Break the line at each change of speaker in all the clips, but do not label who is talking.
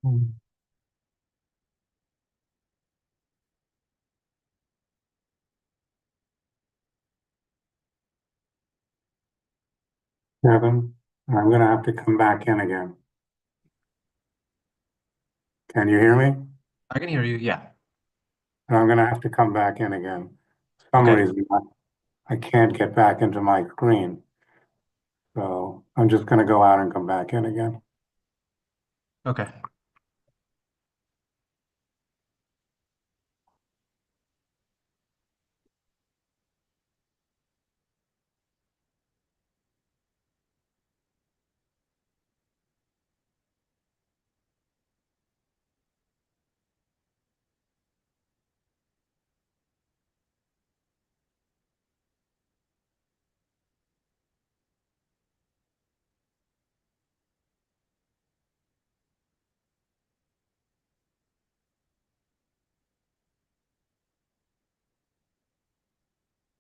Hmm. Kevin, I'm gonna have to come back in again. Can you hear me?
I can hear you. Yeah.
I'm gonna have to come back in again. For some
Okay.
reason, I can't get back into my screen, so I'm just gonna go out and come back in again.
Okay.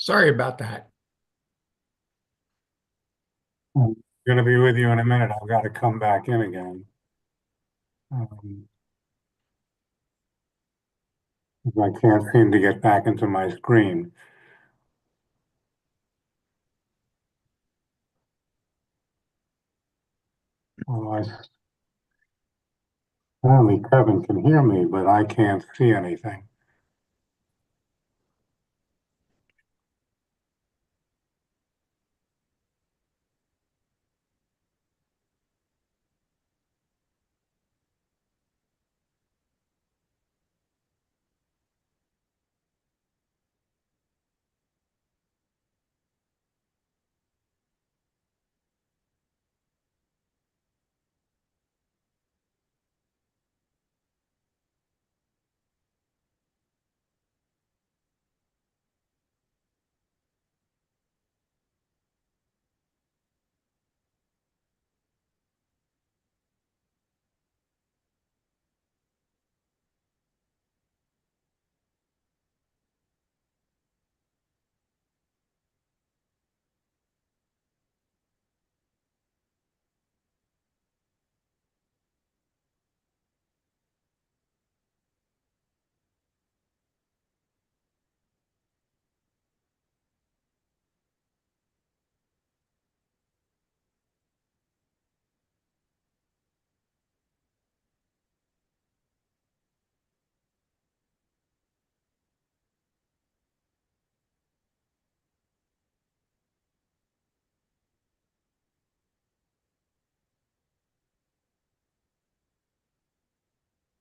Sorry about that.
I'm gonna be with you in a minute. I've got to come back in again. Um, I can't seem to get back into my screen. Oh, apparently Kevin can hear me, but I can't see anything.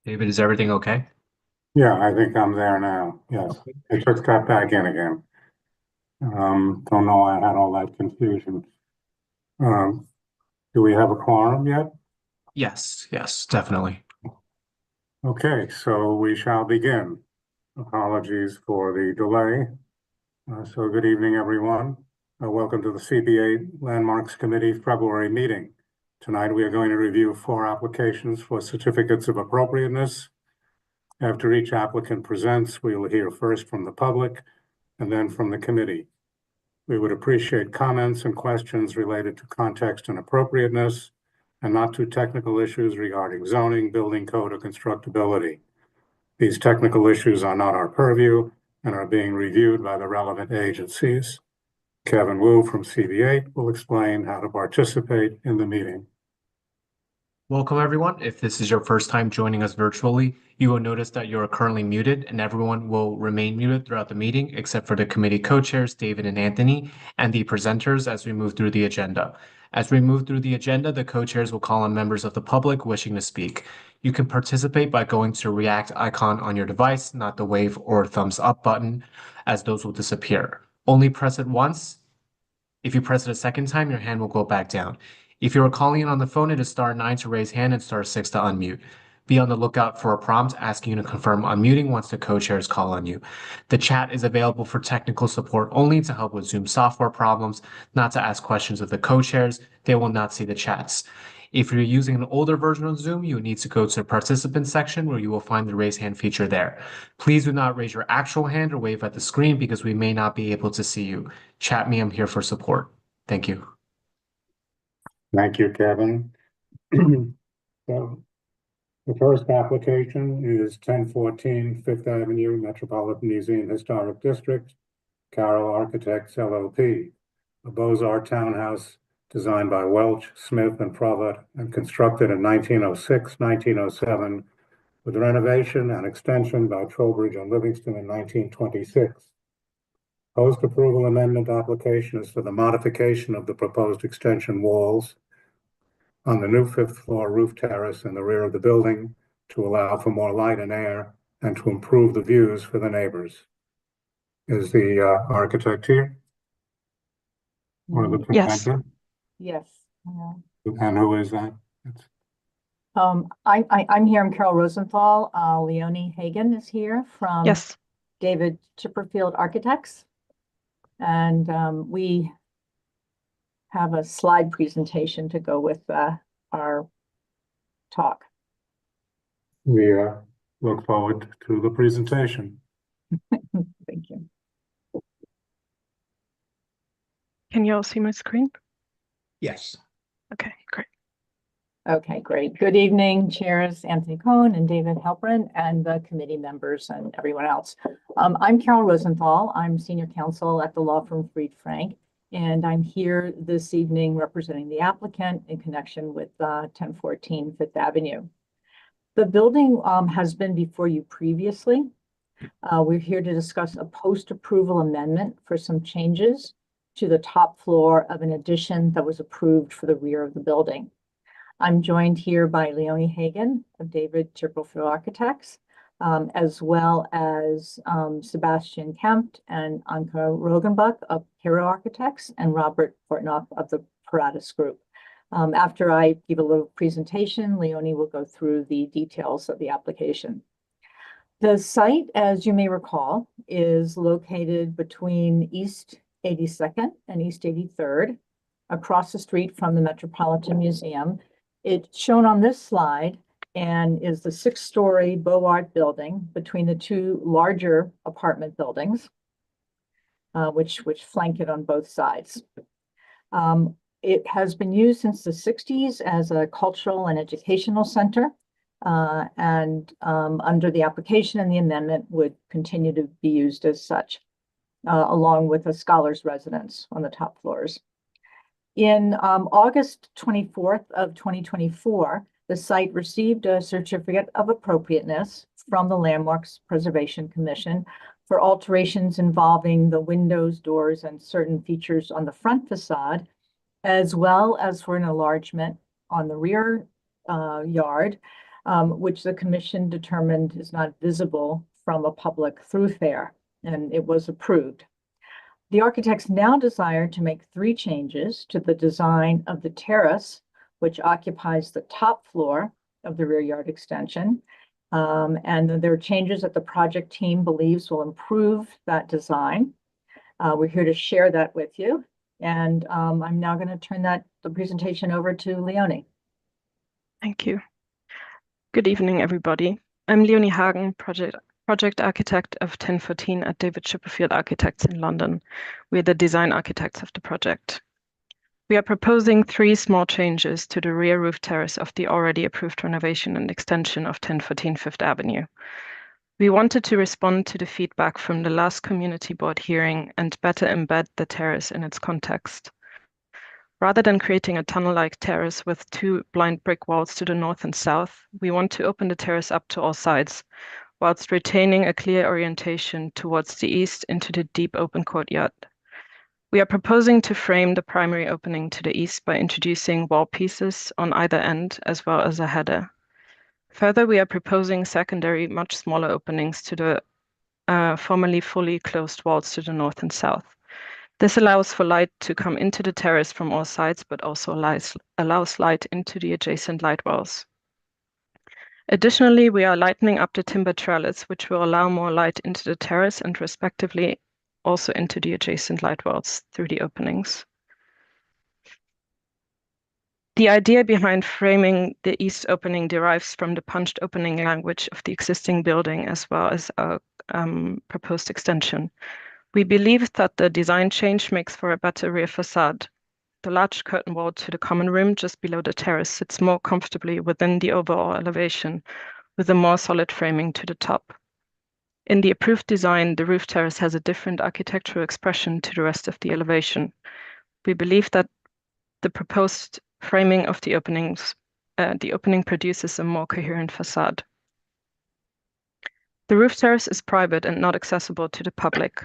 David, is everything okay?
Yeah, I think I'm there now. Yes,
Okay.
I just got back in again. Don't know why I had all that confusion. Um, do we have a quorum yet?
Yes, yes, definitely.
Okay, so we shall begin. Apologies for the delay. So good evening, everyone. Welcome to the CB8 Landmarks Committee February meeting. Tonight, we are going to review 4 applications for certificates of appropriateness. After each applicant presents, we will hear first from the public and then from the committee. We would appreciate comments and questions related to context and appropriateness and not to technical issues regarding zoning, building code, or constructability. These technical issues are not our purview and are being reviewed by the relevant agencies. Kevin Wu from CB8 will explain how to participate in the meeting.
Welcome, everyone. If this is your first time joining us virtually, you will notice that you are currently muted and everyone will remain muted throughout the meeting except for the committee co-chairs, David and Anthony, and the presenters as we move through the agenda. As we move through the agenda, the co-chairs will call on members of the public wishing to speak. You can participate by going to the react icon on your device, not the wave or thumbs up button, as those will disappear. Only press it once. If you press it a second time, your hand will go back down. If you are calling in on the phone, it is star 9 to raise hand and star 6 to unmute. Be on the lookout for a prompt asking you to confirm unmuting once the co-chairs call on you. The chat is available for technical support only to help with Zoom software problems, not to ask questions of the co-chairs. They will not see the chats. If you're using an older version of Zoom, you need to go to the participants section where you will find the raise hand feature there. Please do not raise your actual hand or wave at the screen because we may not be able to see you. Chat me, I'm here for support. Thank you.
Thank you, Kevin. So The first application is 1014 Fifth Avenue, Metropolitan Museum Historic District, Carroll Architects LLP, a Beaux-Arts townhouse designed by Welch, Smith, and Provat and constructed in 1906, 1907, with renovation and extension by Trowbridge and Livingston in 1926. Post-approval amendment application is for the modification of the proposed extension walls on the new fifth floor roof terrace in the rear of the building to allow for more light and air and to improve the views for the neighbors. Is the architect here? Or the
Yes.
presenter?
Yes.
And who is that?
I'm here. I'm Carol Rosenthal. Leonie Hagan is here from
Yes.
David Chipperfield Architects. And we have a slide presentation to go with our talk.
We look forward to the presentation.
Thank you.
Can you all see my screen?
Yes.
Okay, great.
Okay, great. Good evening, chairs Anthony Cohn and David Halperin and the committee members and everyone else. I'm Carol Rosenthal. I'm senior counsel at the law firm Fried Frank, and I'm here this evening representing the applicant in connection with 1014 Fifth Avenue. The building has been before you previously. We're here to discuss a post-approval amendment for some changes to the top floor of an addition that was approved for the rear of the building. I'm joined here by Leonie Hagan of David Chipperfield Architects, as well as Sebastian Kempt and Anka Rogenbach of Hero Architects and Robert Fortnoff of the Paratus Group. After I give a little presentation, Leonie will go through the details of the application. The site, as you may recall, is located between East 82nd and East 83rd, across the street from the Metropolitan Museum. It's shown on this slide and is the 6-story Beaux-Arts building between the two larger apartment buildings, which flank it on both sides. It has been used since the 60s as a cultural and educational center, and under the application and the amendment would continue to be used as such, along with a scholars' residence on the top floors. In August 24th of 2024, the site received a certificate of appropriateness from the Landmarks Preservation Commission for alterations involving the windows, doors, and certain features on the front facade, as well as for an enlargement on the rear yard, which the commission determined is not visible from a public thoroughfare, and it was approved. The architects now desire to make 3 changes to the design of the terrace, which occupies the top floor of the rear yard extension. And there are changes that the project team believes will improve that design. We're here to share that with you. And I'm now going to turn the presentation over to Leonie.
Thank you. Good evening, everybody. I'm Leonie Hagen, project architect of 1014 at David Chipperfield Architects in London. We're the design architects of the project. We are proposing 3 small changes to the rear roof terrace of the already approved renovation and extension of 1014 Fifth Avenue. We wanted to respond to the feedback from the last community board hearing and better embed the terrace in its context. Rather than creating a tunnel-like terrace with 2 blind brick walls to the north and south, we want to open the terrace up to all sides, whilst retaining a clear orientation towards the east into the deep open courtyard. We are proposing to frame the primary opening to the east by introducing wall pieces on either end, as well as a header. Further, we are proposing secondary, much smaller openings to the formerly fully closed walls to the north and south. This allows for light to come into the terrace from all sides, but also allows light into the adjacent light wells. Additionally, we are lightening up the timber trellis, which will allow more light into the terrace and respectively also into the adjacent light wells through the openings. The idea behind framing the east opening derives from the punched opening language of the existing building as well as a proposed extension. We believe that the design change makes for a better rear facade. the large curtain wall to the common room just below the terrace sits more comfortably within the overall elevation, with a more solid framing to the top. In the approved design, the roof terrace has a different architectural expression to the rest of the elevation. We believe that the proposed framing of the opening produces a more coherent facade. The roof terrace is private and not accessible to the public.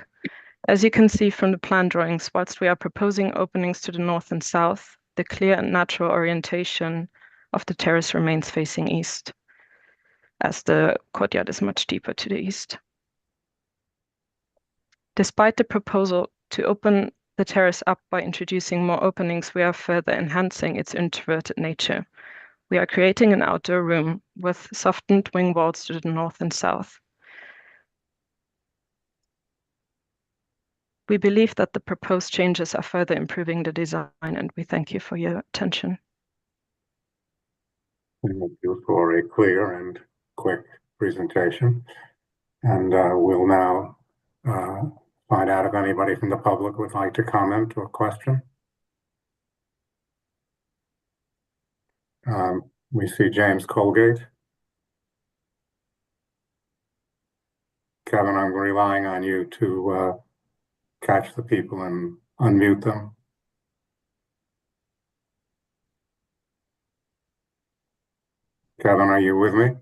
As you can see from the plan drawings, whilst we are proposing openings to the north and south, the clear and natural orientation of the terrace remains facing east, as the courtyard is much deeper to the east. Despite the proposal to open the terrace up by introducing more openings, we are further enhancing its introverted nature. We are creating an outdoor room with softened wing walls to the north and south. We believe that the proposed changes are further improving the design, and we thank you for your attention.
Thank you for a clear and quick presentation. And we'll now find out if anybody from the public would like to comment or question. We see James Colgate. Kevin, I'm relying on you to catch the people and unmute them. Kevin, are you with me?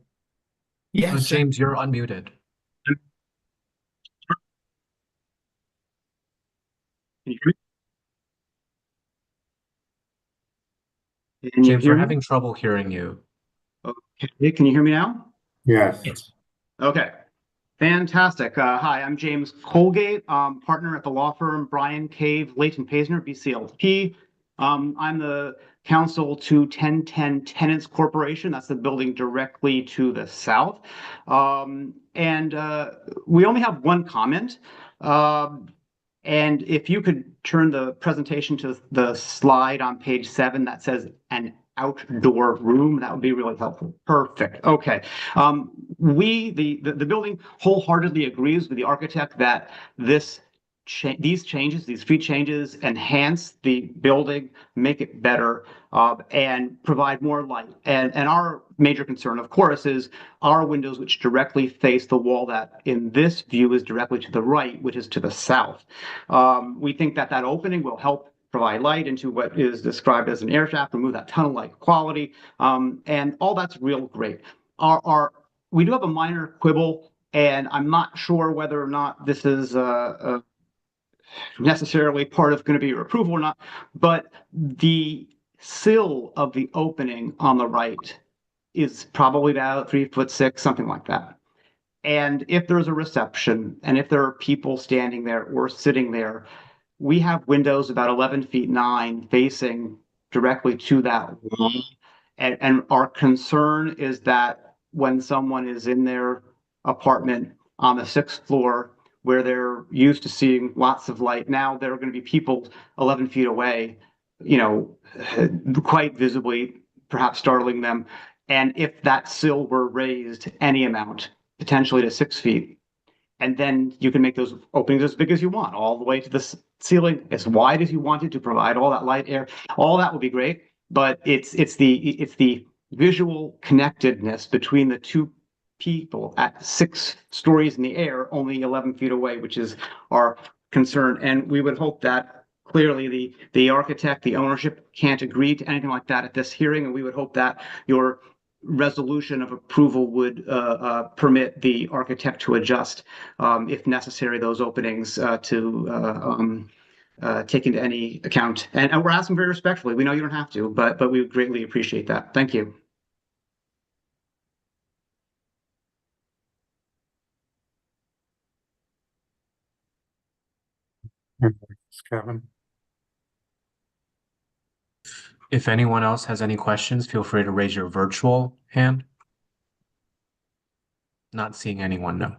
Yes,
James, you're unmuted.
Can you hear me? Can you
James,
hear
we're
me?
having trouble hearing you.
Okay, can you hear me now?
Yes.
yes.
Okay, fantastic. Hi, I'm James Colgate, partner at the law firm Bryan Cave Leighton Paisner, BCLP. I'm the counsel to 1010 Tenants Corporation. That's the building directly to the south. We only have one comment. And if you could turn the presentation to the slide on page 7 that says an outdoor room, that would be really helpful. Perfect. Okay. The building wholeheartedly agrees with the architect that these street changes enhance the building, make it better, and provide more light. And our major concern, of course, is our windows, which directly face the wall that in this view is directly to the right, which is to the south. We think that opening will help provide light into what is described as an air shaft, remove that tunnel-like quality, and all that's real great. We do have a minor quibble, and I'm not sure whether or not this is necessarily part of going to be your approval or not, but the sill of the opening on the right is probably about 3'6", something like that. And if there's a reception, and if there are people standing there or sitting there, we have windows about 11 feet 9 facing directly to that wall. And our concern is that when someone is in their apartment on the 6th floor, where they're used to seeing lots of light, now there are going to be people 11 feet away, quite visibly, perhaps startling them. And if that sill were raised any amount, potentially to 6 feet, and then you can make those openings as big as you want, all the way to the ceiling, as wide as you wanted to provide all that light, air, all that would be great. But it's the visual connectedness between the two people at 6 stories in the air, only 11 feet away, which is our concern. And we would hope that clearly the architect, the ownership can't agree to anything like that at this hearing, and we would hope that your resolution of approval would permit the architect to adjust, if necessary, those openings to take into any account. And we're asking very respectfully. We know you don't have to, but we would greatly appreciate that. Thank you.
Kevin.
If anyone else has any questions, feel free to raise your virtual hand. Not seeing anyone, no.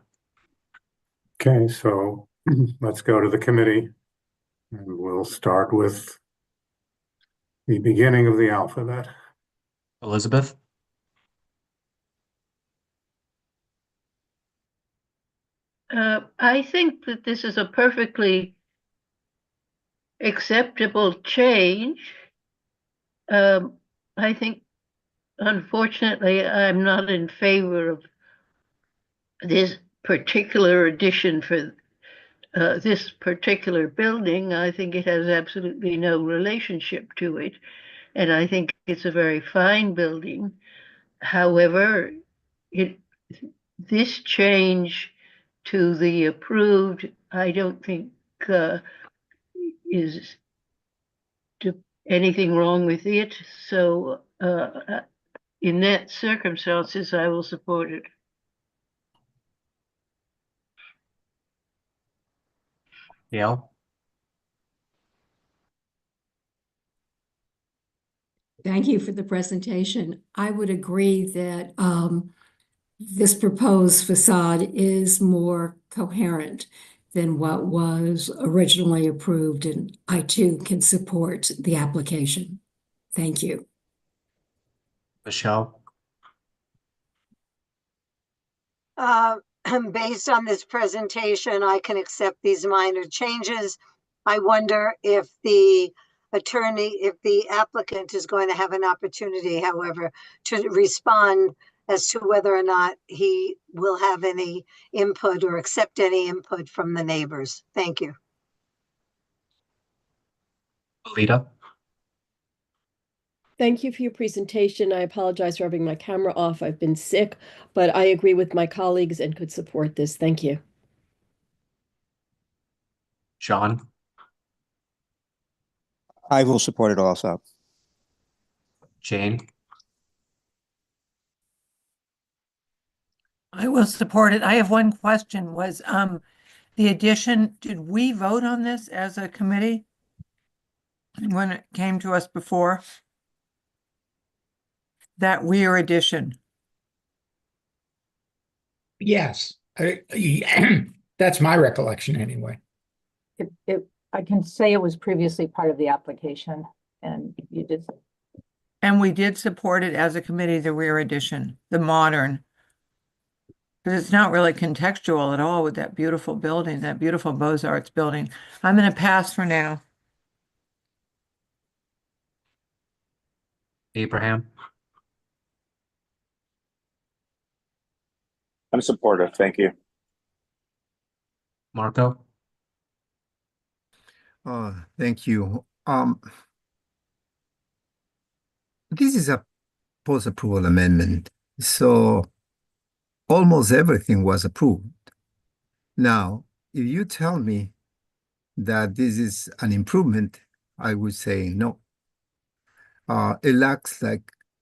Okay, so let's go to the committee, and we'll start with the beginning of the alphabet.
Elizabeth?
I think that this is a perfectly acceptable change. I think, unfortunately, I'm not in favor of this particular addition for this particular building. I think it has absolutely no relationship to it, and I think it's a very fine building. However, this change to the approved, I don't think is anything wrong with it. So in that circumstances, I will support it.
Gail?
Thank you for the presentation. I would agree that this proposed facade is more coherent than what was originally approved, and I too can support the application. Thank you.
Michelle?
Based on this presentation, I can accept these minor changes. I wonder if the applicant is going to have an opportunity, however, to respond as to whether or not he will have any input or accept any input from the neighbors. Thank you.
Alita?
Thank you for your presentation. I apologize for having my camera off. I've been sick, but I agree with my colleagues and could support this. Thank you.
John?
I will support it also.
Jane?
I will support it. I have one question. Was the addition, did we vote on this as a committee when it came to us before? That rear addition?
Yes, that's my recollection anyway.
I can say it was previously part of the application, and you did.
And we did support it as a committee, the rear addition, the modern. Because it's not really contextual at all with that beautiful building, that beautiful Beaux-Arts building. I'm going to pass for now.
Abraham?
I'm supportive. Thank you.
Marco?
Thank you. This is a post-approval amendment, so almost everything was approved. Now, if you tell me that this is an improvement, I would say no. It lacks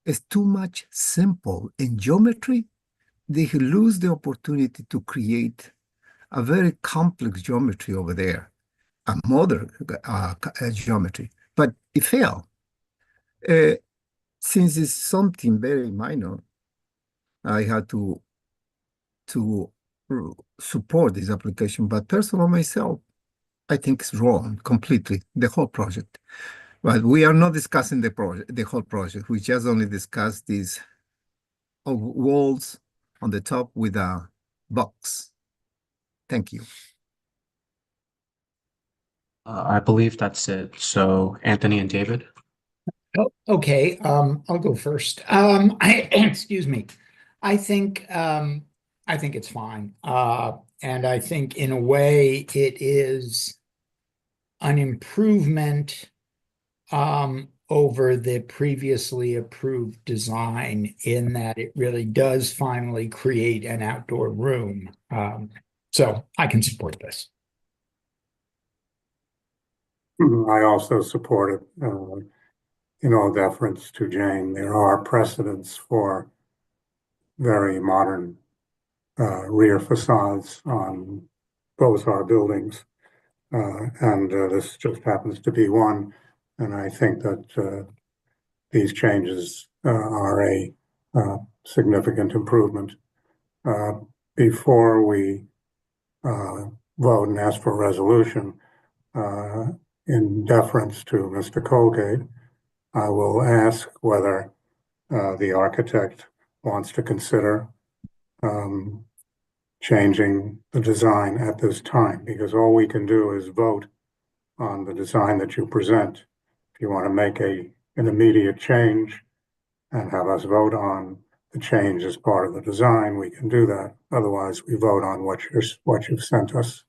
it's too much simple in geometry. They lose the opportunity to create a very complex geometry over there, a modern geometry, but it failed. Since it's something very minor, I had to support this application, but personally myself, I think it's wrong completely, the whole project. But we are not discussing the whole project. We just only discuss these walls on the top with a box. Thank you.
I believe that's it. So Anthony and David?
Oh, okay, I'll go first. Excuse me. I think it's fine. And I think in a way it is an improvement over the previously approved design in that it really does finally create an outdoor room. So I can support this.
I also support it. In all deference to Jane, there are precedents for very modern rear facades on both our buildings. And this just happens to be one. And I think that these changes are a significant improvement. Before we vote and ask for a resolution, in deference to Mr. Colgate, I will ask whether the architect wants to consider changing the design at this time, because all we can do is vote on the design that you present. If you want to make an immediate change and have us vote on the change as part of the design, we can do that. Otherwise, we vote on what you've sent us.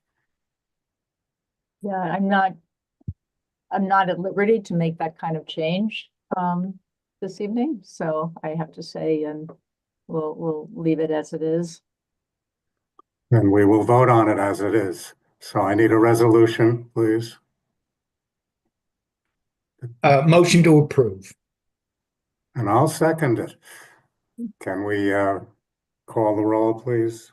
Yeah, I'm not at liberty to make that kind of change this evening, so I have to say, and we'll leave it as it is.
And we will vote on it as it is. So I need a resolution, please.
Motion to approve.
And I'll second it. Can we call the roll, please?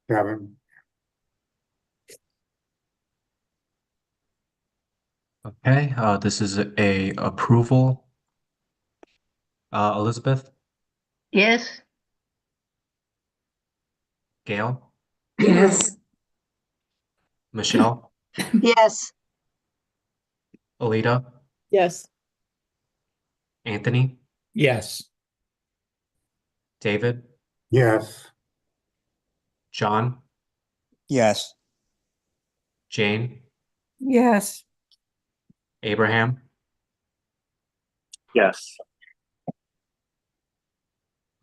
Kevin?
Okay, this is a approval. Elizabeth,
Yes,
Gail,
Yes.
Michelle,
Yes,
Alita,
Yes.
Anthony,
Yes.
David,
Yes.
John,
Yes.
Jane,
Yes.
Abraham,
Yes.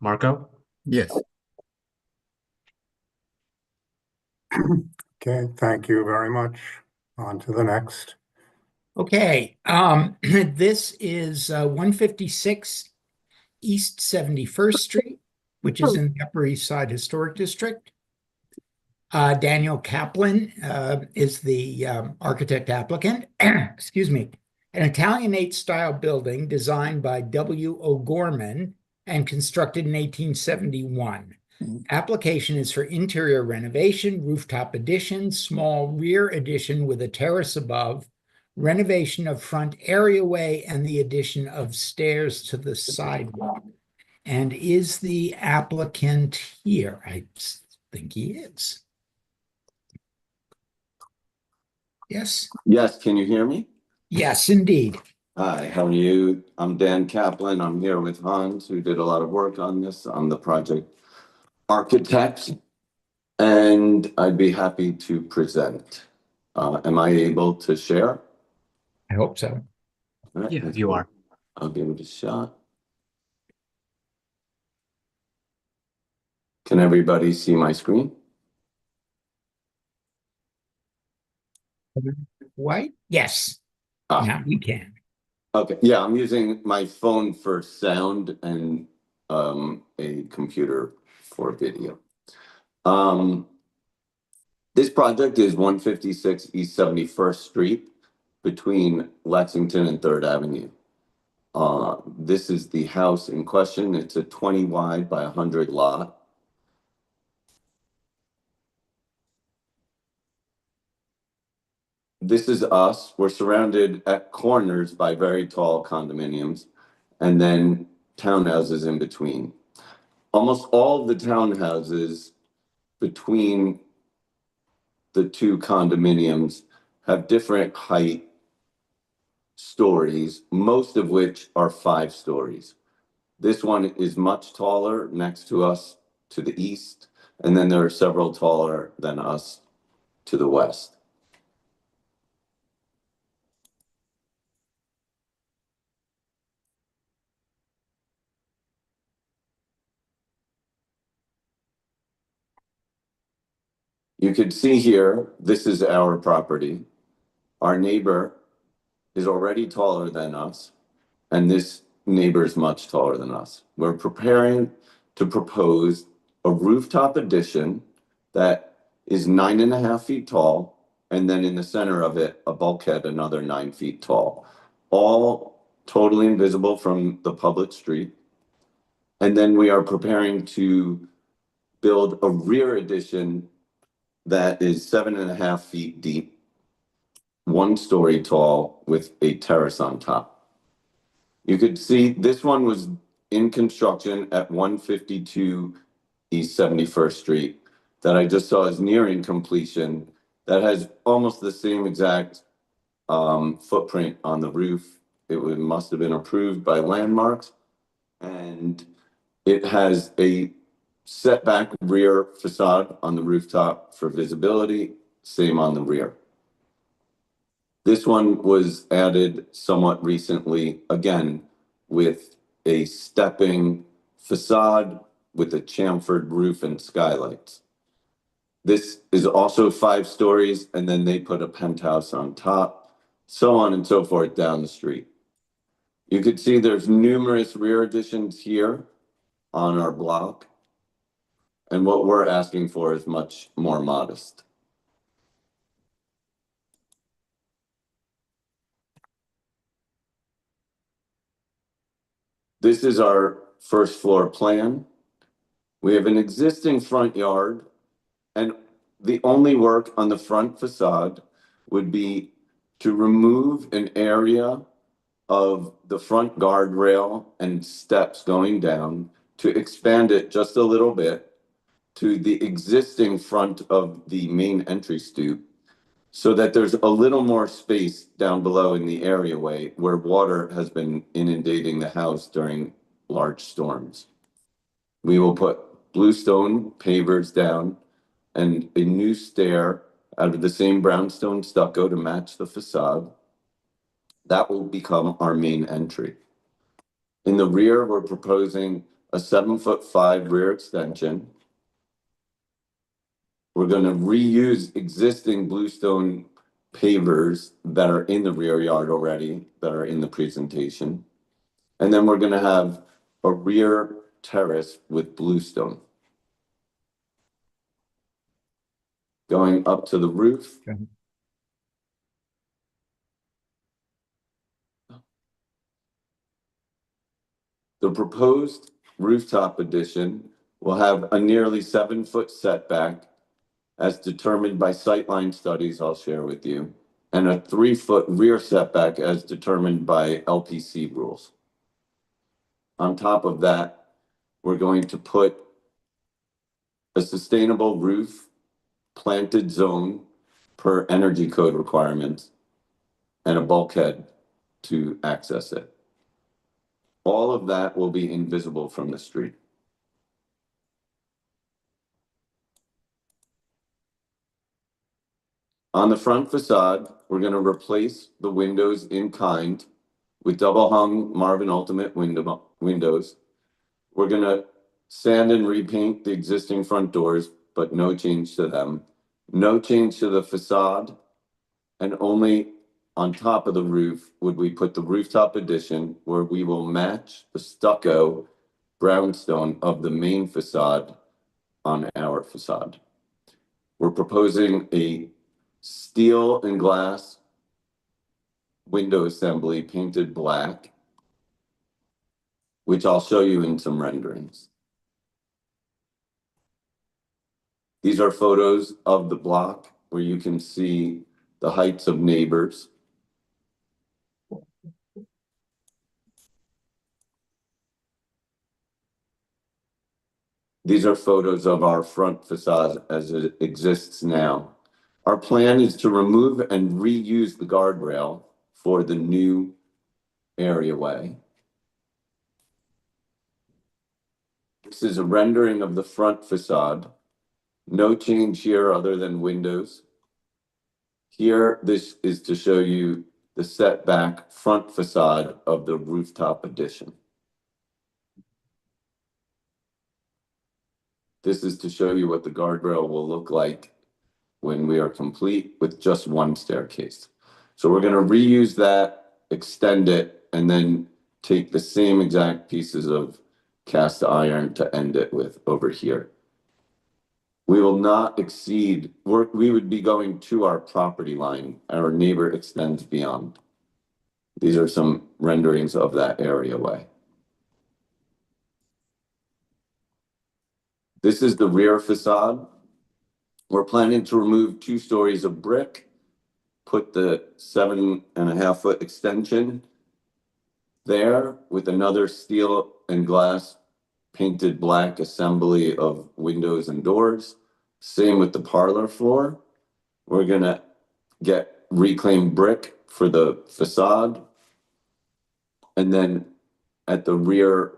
Marco.
Yes.
Okay, thank you very much. On to the next.
Okay, this is 156 East 71st Street, which is in the Upper East Side Historic District. Daniel Kaplan is the architect applicant. Excuse me. An Italianate style building designed by W. O'Gorman and constructed in 1871. Application is for interior renovation, rooftop addition, small rear addition with a terrace above, renovation of front areaway, and the addition of stairs to the sidewalk. And is the applicant here? I think he is. Yes?
Yes, can you hear me?
Yes, indeed.
Hi, how are you? I'm Dan Kaplan. I'm here with Hans, who did a lot of work on this. I'm the project architect, and I'd be happy to present. Am I able to share?
I hope so.
All right,
Yeah, you are.
I'll give it a shot. Can everybody see my screen?
White? Yes.
Ah.
Now we can.
Okay, yeah, I'm using my phone for sound and a computer for video. This project is 156 East 71st Street between Lexington and 3rd Avenue. This is the house in question. It's a 20 wide by 100 lot. This is us. We're surrounded at corners by very tall condominiums and then townhouses in between. Almost all of the townhouses between the two condominiums have different height stories, most of which are 5 stories. This one is much taller next to us to the east, and then there are several taller than us to the west. You could see here, this is our property. Our neighbor is already taller than us, and this neighbor is much taller than us. We're preparing to propose a rooftop addition that is 9.5 feet tall, and then in the center of it, a bulkhead another 9 feet tall, all totally invisible from the public street. And then we are preparing to build a rear addition that is 7.5 feet deep, 1 story tall with a terrace on top. You could see this one was in construction at 152 East 71st Street that I just saw is nearing completion. That has almost the same exact footprint on the roof. Must have been approved by Landmarks, and it has a setback rear facade on the rooftop for visibility, same on the rear. This one was added somewhat recently, again, with a stepping facade with a chamfered roof and skylights. This is also 5 stories, and then they put a penthouse on top, so on and so forth down the street. You could see there's numerous rear additions here on our block, and what we're asking for is much more modest. This is our first floor plan. We have an existing front yard, and the only work on the front facade would be to remove an area of the front guardrail and steps going down to expand it just a little bit to the existing front of the main entry stoop, so that there's a little more space down below in the areaway where water has been inundating the house during large storms. We will put bluestone pavers down and a new stair out of the same brownstone stucco to match the facade. That will become our main entry. In the rear, we're proposing a 7'5" rear extension. We're going to reuse existing bluestone pavers that are in the rear yard already, that are in the presentation. And then we're going to have a rear terrace with bluestone. Going up to the roof.
Okay.
The proposed rooftop addition will have a nearly 7-foot setback as determined by sightline studies I'll share with you, and a 3-foot rear setback as determined by LPC rules. On top of that, we're going to put a sustainable roof planted zone per energy code requirements and a bulkhead to access it. All of that will be invisible from the street. On the front facade, we're going to replace the windows in kind with double hung Marvin Ultimate windows. We're going to sand and repaint the existing front doors, but no change to them. No change to the facade, and only on top of the roof would we put the rooftop addition, where we will match the stucco brownstone of the main facade on our facade. We're proposing a steel and glass window assembly painted black, which I'll show you in some renderings. These are photos of the block where you can see the heights of neighbors. These are photos of our front facade as it exists now. Our plan is to remove and reuse the guardrail for the new areaway. This is a rendering of the front facade. No change here other than windows. Here, this is to show you the setback front facade of the rooftop addition. This is to show you what the guardrail will look like when we are complete with just one staircase. So we're going to reuse that, extend it, and then take the same exact pieces of cast iron to end it with over here. We will not exceed, we would be going to our property line. Our neighbor extends beyond. These are some renderings of that areaway. This is the rear facade. We're planning to remove 2 stories of brick, put the 7.5-foot extension there with another steel and glass painted black assembly of windows and doors. Same with the parlor floor. We're gonna get reclaimed brick for the facade. And then at the rear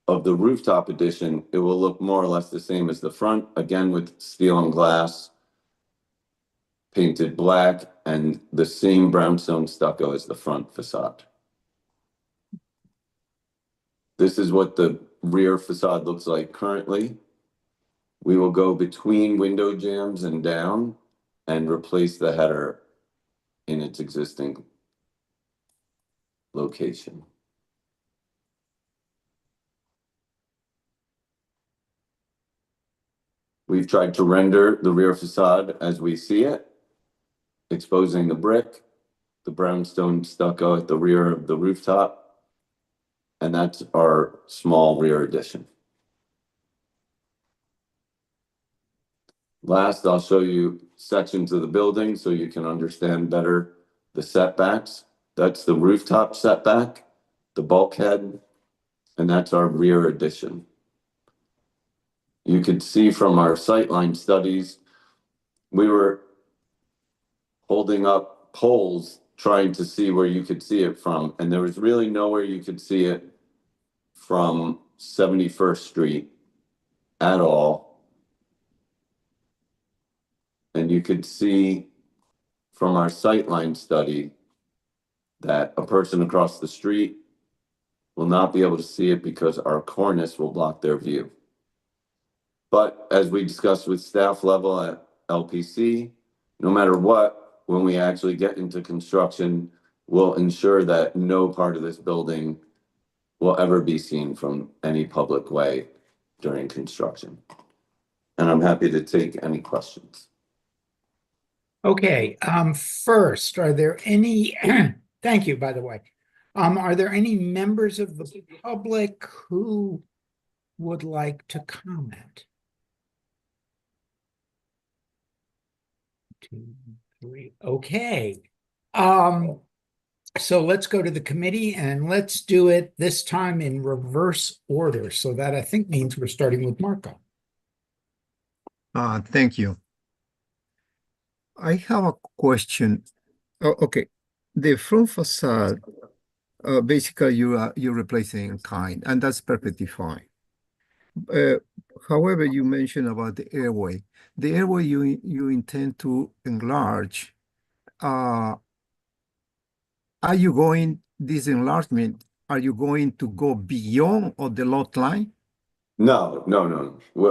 of the rooftop addition, it will look more or less the same as the front, again with steel and glass painted black and the same brownstone stucco as the front facade. This is what the rear facade looks like currently. We will go between window jambs and down and replace the header in its existing location. We've tried to render the rear facade as we see it, exposing the brick, the brownstone stucco at the rear of the rooftop, and that's our small rear addition. Last, I'll show you sections of the building so you can understand better the setbacks. That's the rooftop setback, the bulkhead, and that's our rear addition. You can see from our sightline studies, we were holding up poles trying to see where you could see it from, and there was really nowhere you could see it from 71st Street at all. And you could see from our sightline study that a person across the street will not be able to see it because our cornice will block their view. But as we discussed with staff level at LPC, no matter what, when we actually get into construction, we'll ensure that no part of this building will ever be seen from any public way during construction. And I'm happy to take any questions.
Okay, first, are there any, thank you, by the way. Are there any members of the public who would like to comment? 2, 3, okay. So let's go to the committee and let's do it this time in reverse order. So that I think means we're starting with Marco.
Thank you. I have a question. Oh, okay. The front facade, basically you're replacing in kind, and that's perfectly fine. However, you mentioned about the airway. The airway you intend to enlarge. Are you going, this enlargement, are you going to go beyond of the lot line?
No.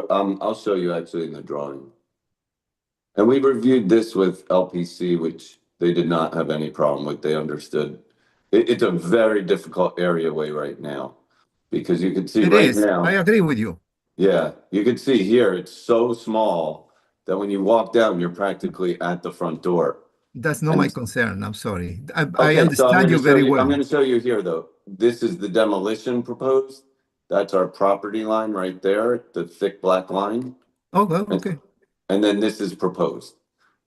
I'll show you actually in the drawing. And we reviewed this with LPC, which they did not have any problem with. They understood. It's a very difficult areaway right now because you can see
It
right
is.
now.
I agree with you.
Yeah, you can see here, it's so small that when you walk down, you're practically at the front door.
That's not
And-
my concern. I'm sorry. I
Okay, so
understand you very well.
I'm going to show you here, though. This is the demolition proposed. That's our property line right there, the thick black line.
Okay.
And then this is proposed.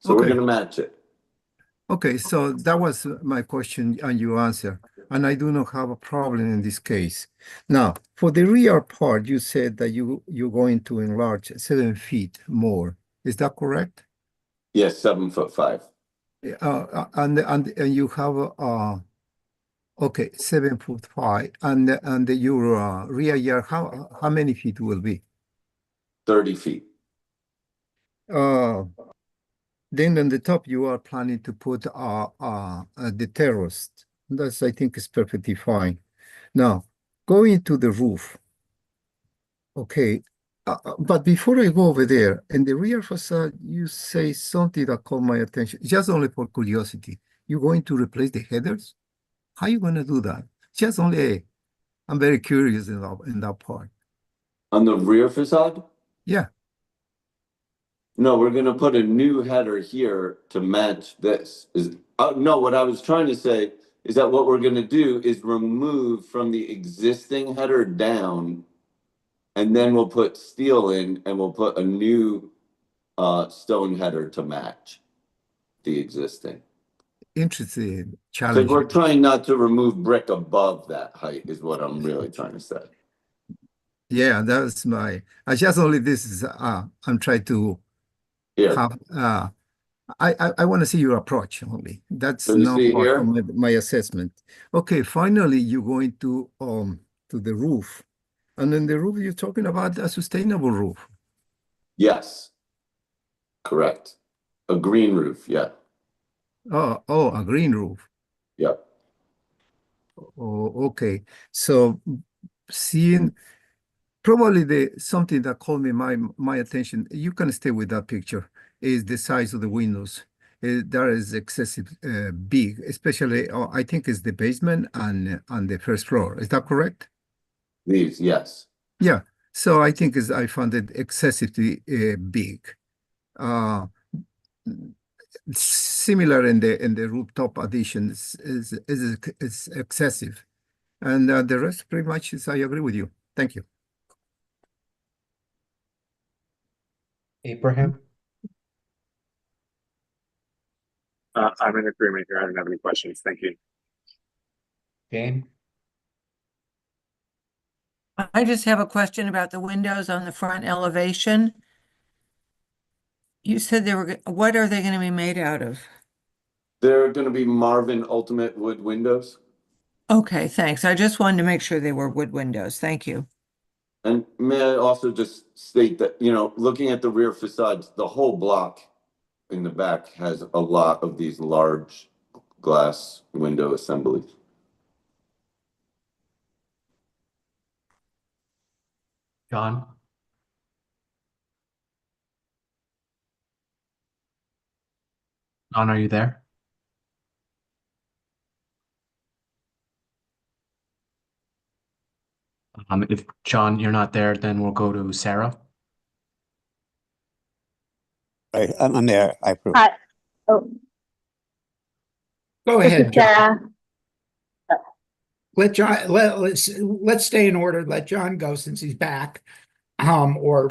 So we're
Okay.
going to match it.
Okay, so that was my question and you answer. And I do not have a problem in this case. Now, for the rear part, you said that you're going to enlarge 7 feet more. Is that correct?
Yes, 7'5".
And you have okay, 7'5", and your rear yard, how many feet will be?
30 feet.
Then on the top you are planning to put the terrace. That's, I think, is perfectly fine. Now, going to the roof. Okay, but before I go over there, in the rear facade, you say something that caught my attention, just only for curiosity. You're going to replace the headers? How are you going to do that? Just only, I'm very curious in that part.
On the rear facade?
Yeah.
No, we're going to put a new header here to match this. No, what I was trying to say is that what we're going to do is remove from the existing header down, and then we'll put steel in, and we'll put a new stone header to match the existing.
Interesting
Because
challenge.
we're trying not to remove brick above that height is what I'm really trying to say.
Yeah, that's my, I just only this is, I'm trying to
Here.
have, I want to see your approach only. That's
So you
not
see
part
here?
of my assessment. Okay, finally, you're going to the roof. And then the roof, you're talking about a sustainable roof.
Yes, correct. A green roof, yeah.
Oh, a green roof.
Yep.
Oh, okay. So seeing probably something that caught my attention, you can stay with that picture, is the size of the windows. That is excessive big, especially I think it's the basement and the first floor. Is that correct?
These, yes.
Yeah. So I think I found it excessively big. Uh, Similar in the rooftop additions is excessive, and the rest pretty much is I agree with you. Thank you.
Abraham?
I'm in agreement here. I don't have any questions. Thank you.
Jane?
I just have a question about the windows on the front elevation. You said what are they going to be made out of?
They're going to be Marvin Ultimate Wood windows.
Okay, thanks. I just wanted to make sure they were wood windows. Thank you.
And may I also just state that, looking at the rear facades, the whole block in the back has a lot of these large glass window assemblies.
John? John, are you there? If John, you're not there, then we'll go to Sarah.
Right, I'm there. I approve.
Go
This
ahead,
is
John.
Sarah.
Let John, let's stay in order. Let John go since he's back, or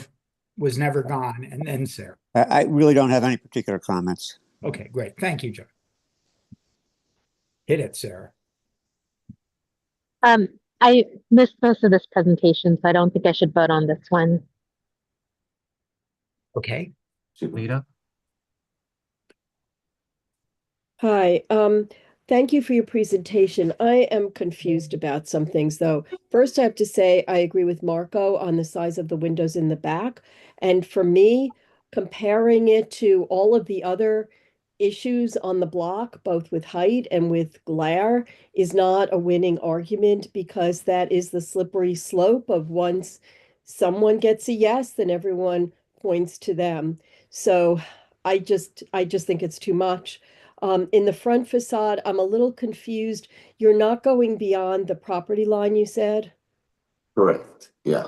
was never gone, and then Sarah.
I really don't have any particular comments.
Okay, great. Thank you, John. Hit it, Sarah.
I missed most of this presentation, so I don't think I should vote on this one.
Okay.
Lita?
Hi, thank you for your presentation. I am confused about some things, though. First, I have to say I agree with Marco on the size of the windows in the back. And for me, comparing it to all of the other issues on the block, both with height and with glare, is not a winning argument because that is the slippery slope of once someone gets a yes, then everyone points to them. So I just think it's too much. In the front facade, I'm a little confused. You're not going beyond the property line, you said?
Correct, yeah.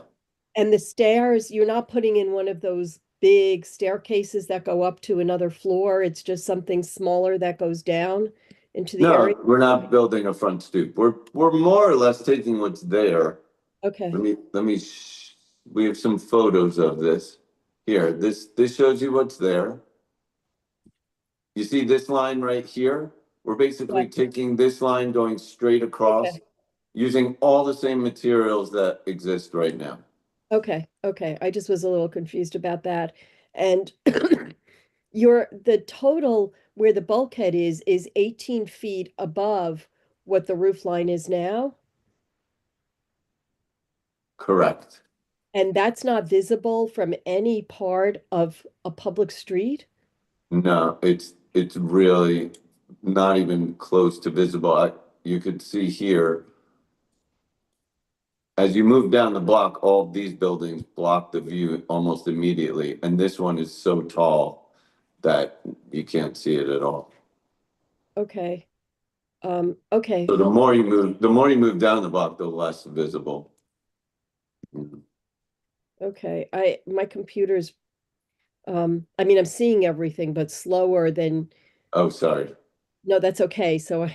And the stairs, you're not putting in one of those big staircases that go up to another floor. It's just something smaller that goes down into the area?
No, we're not building a front stoop. We're more or less taking what's there.
Okay.
We have some photos of this. Here, this shows you what's there. You see this line right here? We're basically taking this line going straight across, using all the same materials that exist right now.
Okay. I just was a little confused about that. And the total where the bulkhead is 18 feet above what the roof line is now?
Correct.
And that's not visible from any part of a public street?
No, it's really not even close to visible. You could see here, as you move down the block, all of these buildings block the view almost immediately. And this one is so tall that you can't see it at all.
Okay. Okay.
So the more you move down the block, the less visible.
Okay. My computer's, I mean, I'm seeing everything, but slower than.
Oh, sorry.
No, that's okay. So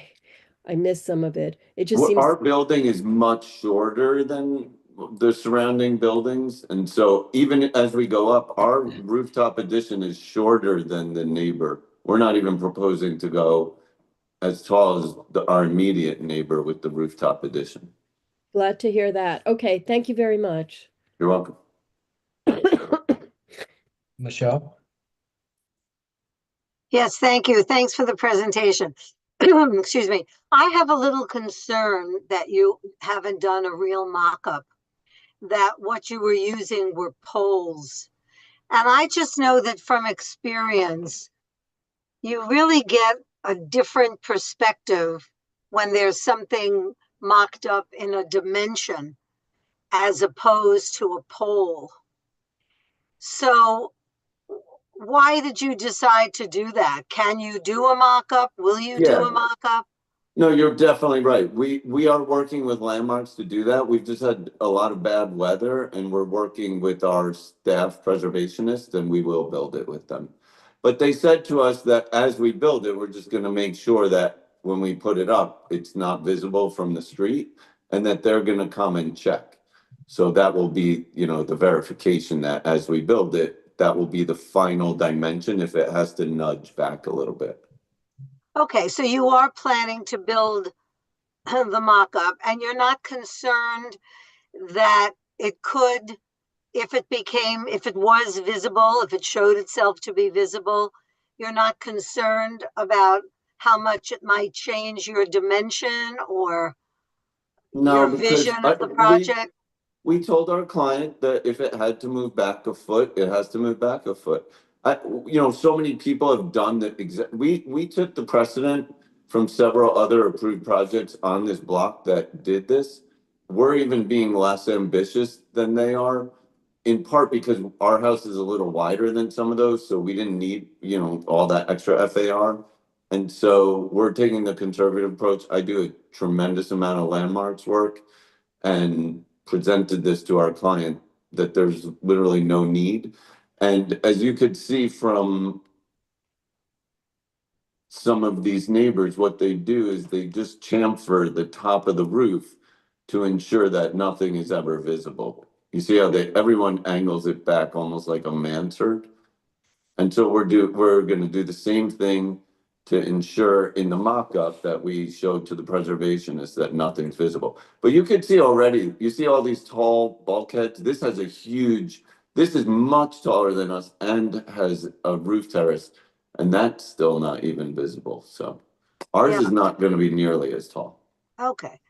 I missed some of it. It just seems.
Our building is much shorter than the surrounding buildings. And so even as we go up, our rooftop addition is shorter than the neighbor. We're not even proposing to go as tall as our immediate neighbor with the rooftop addition.
Glad to hear that. Okay, thank you very much.
You're welcome.
Michelle?
Yes, thank you. Thanks for the presentation. Excuse me. I have a little concern that you haven't done a real mock-up. that what you were using were poles. And I just know that from experience, you really get a different perspective when there's something mocked up in a dimension as opposed to a pole. So why did you decide to do that? Can you do a mock-up? Will you do
Yeah.
a mock-up?
No, you're definitely right. We are working with landmarks to do that. We've just had a lot of bad weather and we're working with our staff preservationists and we will build it with them. But they said to us that as we build it, we're just gonna make sure that when we put it up, it's not visible from the street and that they're gonna come and check. So that will be, you know, the verification that as we build it, that will be the final dimension if it has to nudge back a little bit.
Okay, so you are planning to build the mock-up and you're not concerned that it could, if it was visible, if it showed itself to be visible, you're not concerned about how much it might change your dimension or
No,
your
because
vision of the project?
we told our client that if it had to move back a foot, it has to move back a foot. You know, so many people have done that. We took the precedent from several other approved projects on this block that did this. We're even being less ambitious than they are, in part because our house is a little wider than some of those, so we didn't need, you know, all that extra FAR. And so we're taking the conservative approach. I do a tremendous amount of landmarks work and presented this to our client that there's literally no need. And as you could see from some of these neighbors, what they do is they just chamfer the top of the roof to ensure that nothing is ever visible. You see how everyone angles it back almost like a mansard? And so we're gonna do the same thing to ensure in the mock-up that we showed to the preservationists that nothing's visible. But you could see already, you see all these tall bulkheads, this is much taller than us and has a roof terrace, and that's still not even visible, so. Ours
Yeah.
is not gonna be nearly as tall.
Okay.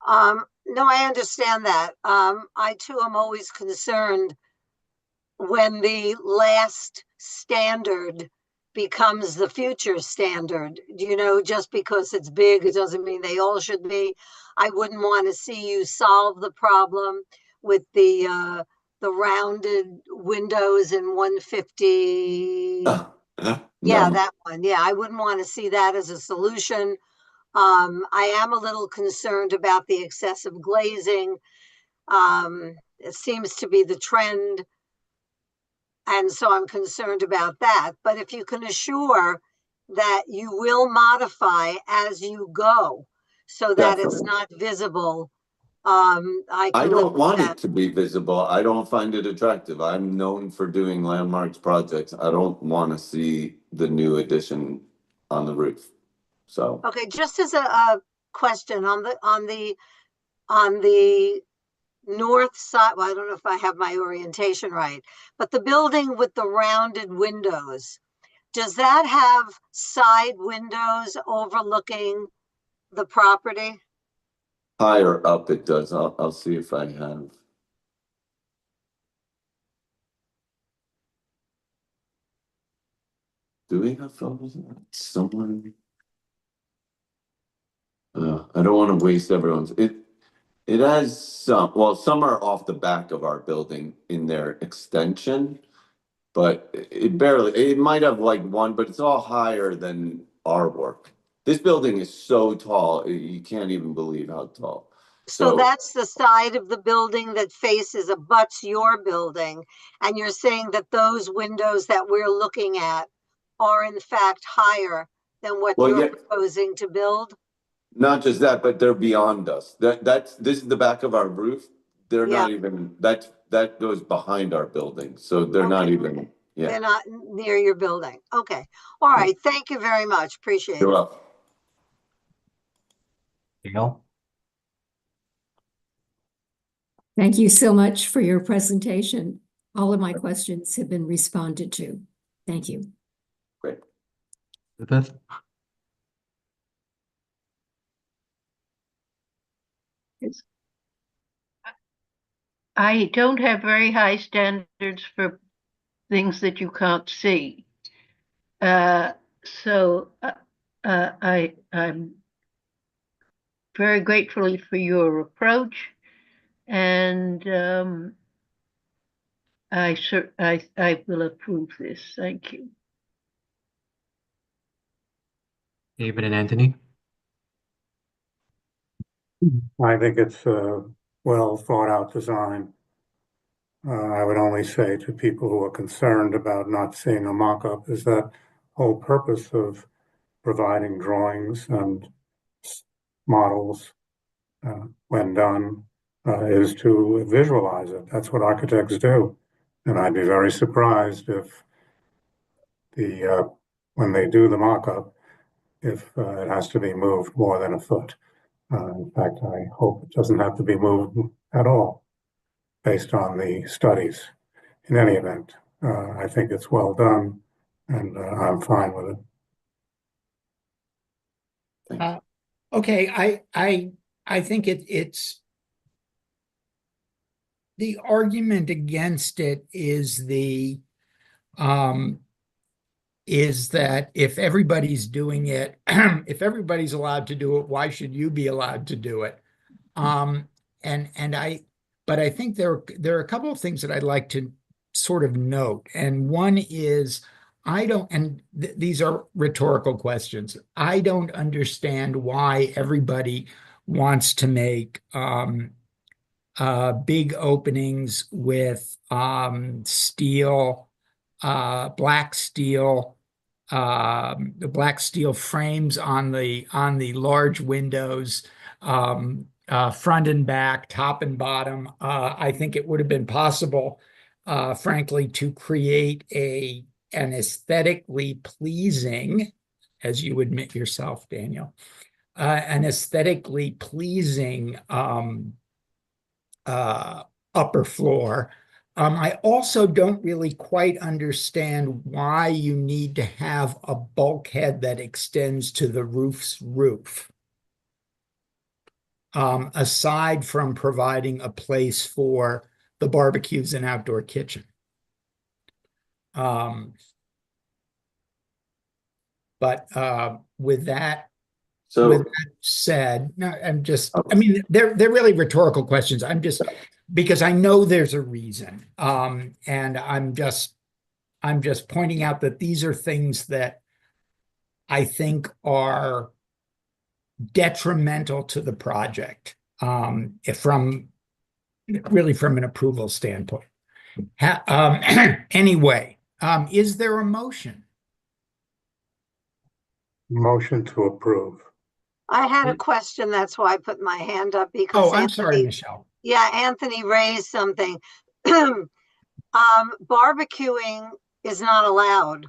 No, I understand that. I too am always concerned when the last standard becomes the future standard. You know, just because it's big, it doesn't mean they all should be. I wouldn't want to see you solve the problem with the rounded windows in 150.
No.
Yeah, that one. Yeah, I wouldn't want to see that as a solution. I am a little concerned about the excessive glazing. It seems to be the trend. And so I'm concerned about that. But if you can assure that you will modify as you go so that it's
Definitely.
not visible, I
I
can live
don't
with
want
that.
it to be visible. I don't find it attractive. I'm known for doing landmarks projects. I don't want to see the new addition on the roof. So,
Okay, just as a question on the north side, well, I don't know if I have my orientation right, but the building with the rounded windows, does that have side windows overlooking the property?
higher up it does. I'll see if I have. Do we have photos of that somewhere? I don't want to waste everyone's. It has some. Well, some are off the back of our building in their extension, but it barely. It might have like one, but it's all higher than our work. This building is so tall, you can't even believe how tall.
So that's the side of the building that faces abuts your building. And you're saying that those windows that we're looking at are in fact higher than what
Well,
you're
yeah.
proposing to build?
Not just that, but they're beyond us. This is the back of our roof. They're
Yeah.
not even, that goes behind our building, so they're not
Okay.
even, yeah.
They're not near your building. Okay. All right. Thank you very much. Appreciate
You're
it.
welcome.
Dale?
Thank you so much for your presentation. All of my questions have been responded to. Thank you.
Great.
Elizabeth?
I don't have very high standards for things that you can't see. So I'm very grateful for your approach, and I will approve this. Thank you.
David and Anthony?
I think it's a well thought out design. I would only say to people who are concerned about not seeing a mock-up is that whole purpose of providing drawings and models when done is to visualize it. That's what architects do. And I'd be very surprised if when they do the mock-up, if it has to be moved more than a foot. In fact, I hope it doesn't have to be moved at all based on the studies. In any event, I think it's well done, and I'm fine with it.
Okay, I think it's the argument against it is that if everybody's doing it, if everybody's allowed to do it, why should you be allowed to do it? But I think there are a couple of things that I'd like to sort of note. And one is, these are rhetorical questions. I don't understand why everybody wants to make big openings with steel, black steel, the black steel frames on the large windows, front and back, top and bottom. I think it would have been possible, frankly, to create an aesthetically pleasing, as you admit yourself, Daniel, an aesthetically pleasing upper floor. I also don't really quite understand why you need to have a bulkhead that extends to the roof's roof, aside from providing a place for the barbecues and outdoor kitchen. With that said, no, I mean, they're really rhetorical questions. Because I know there's a reason. And I'm just pointing out that these are things that I think are detrimental to the project, from an approval standpoint. Anyway, is there a motion?
Motion to approve.
I had a question. That's why I put my hand up, because
I'm sorry, Michelle.
Yeah, Anthony raised something. Barbecuing is not allowed.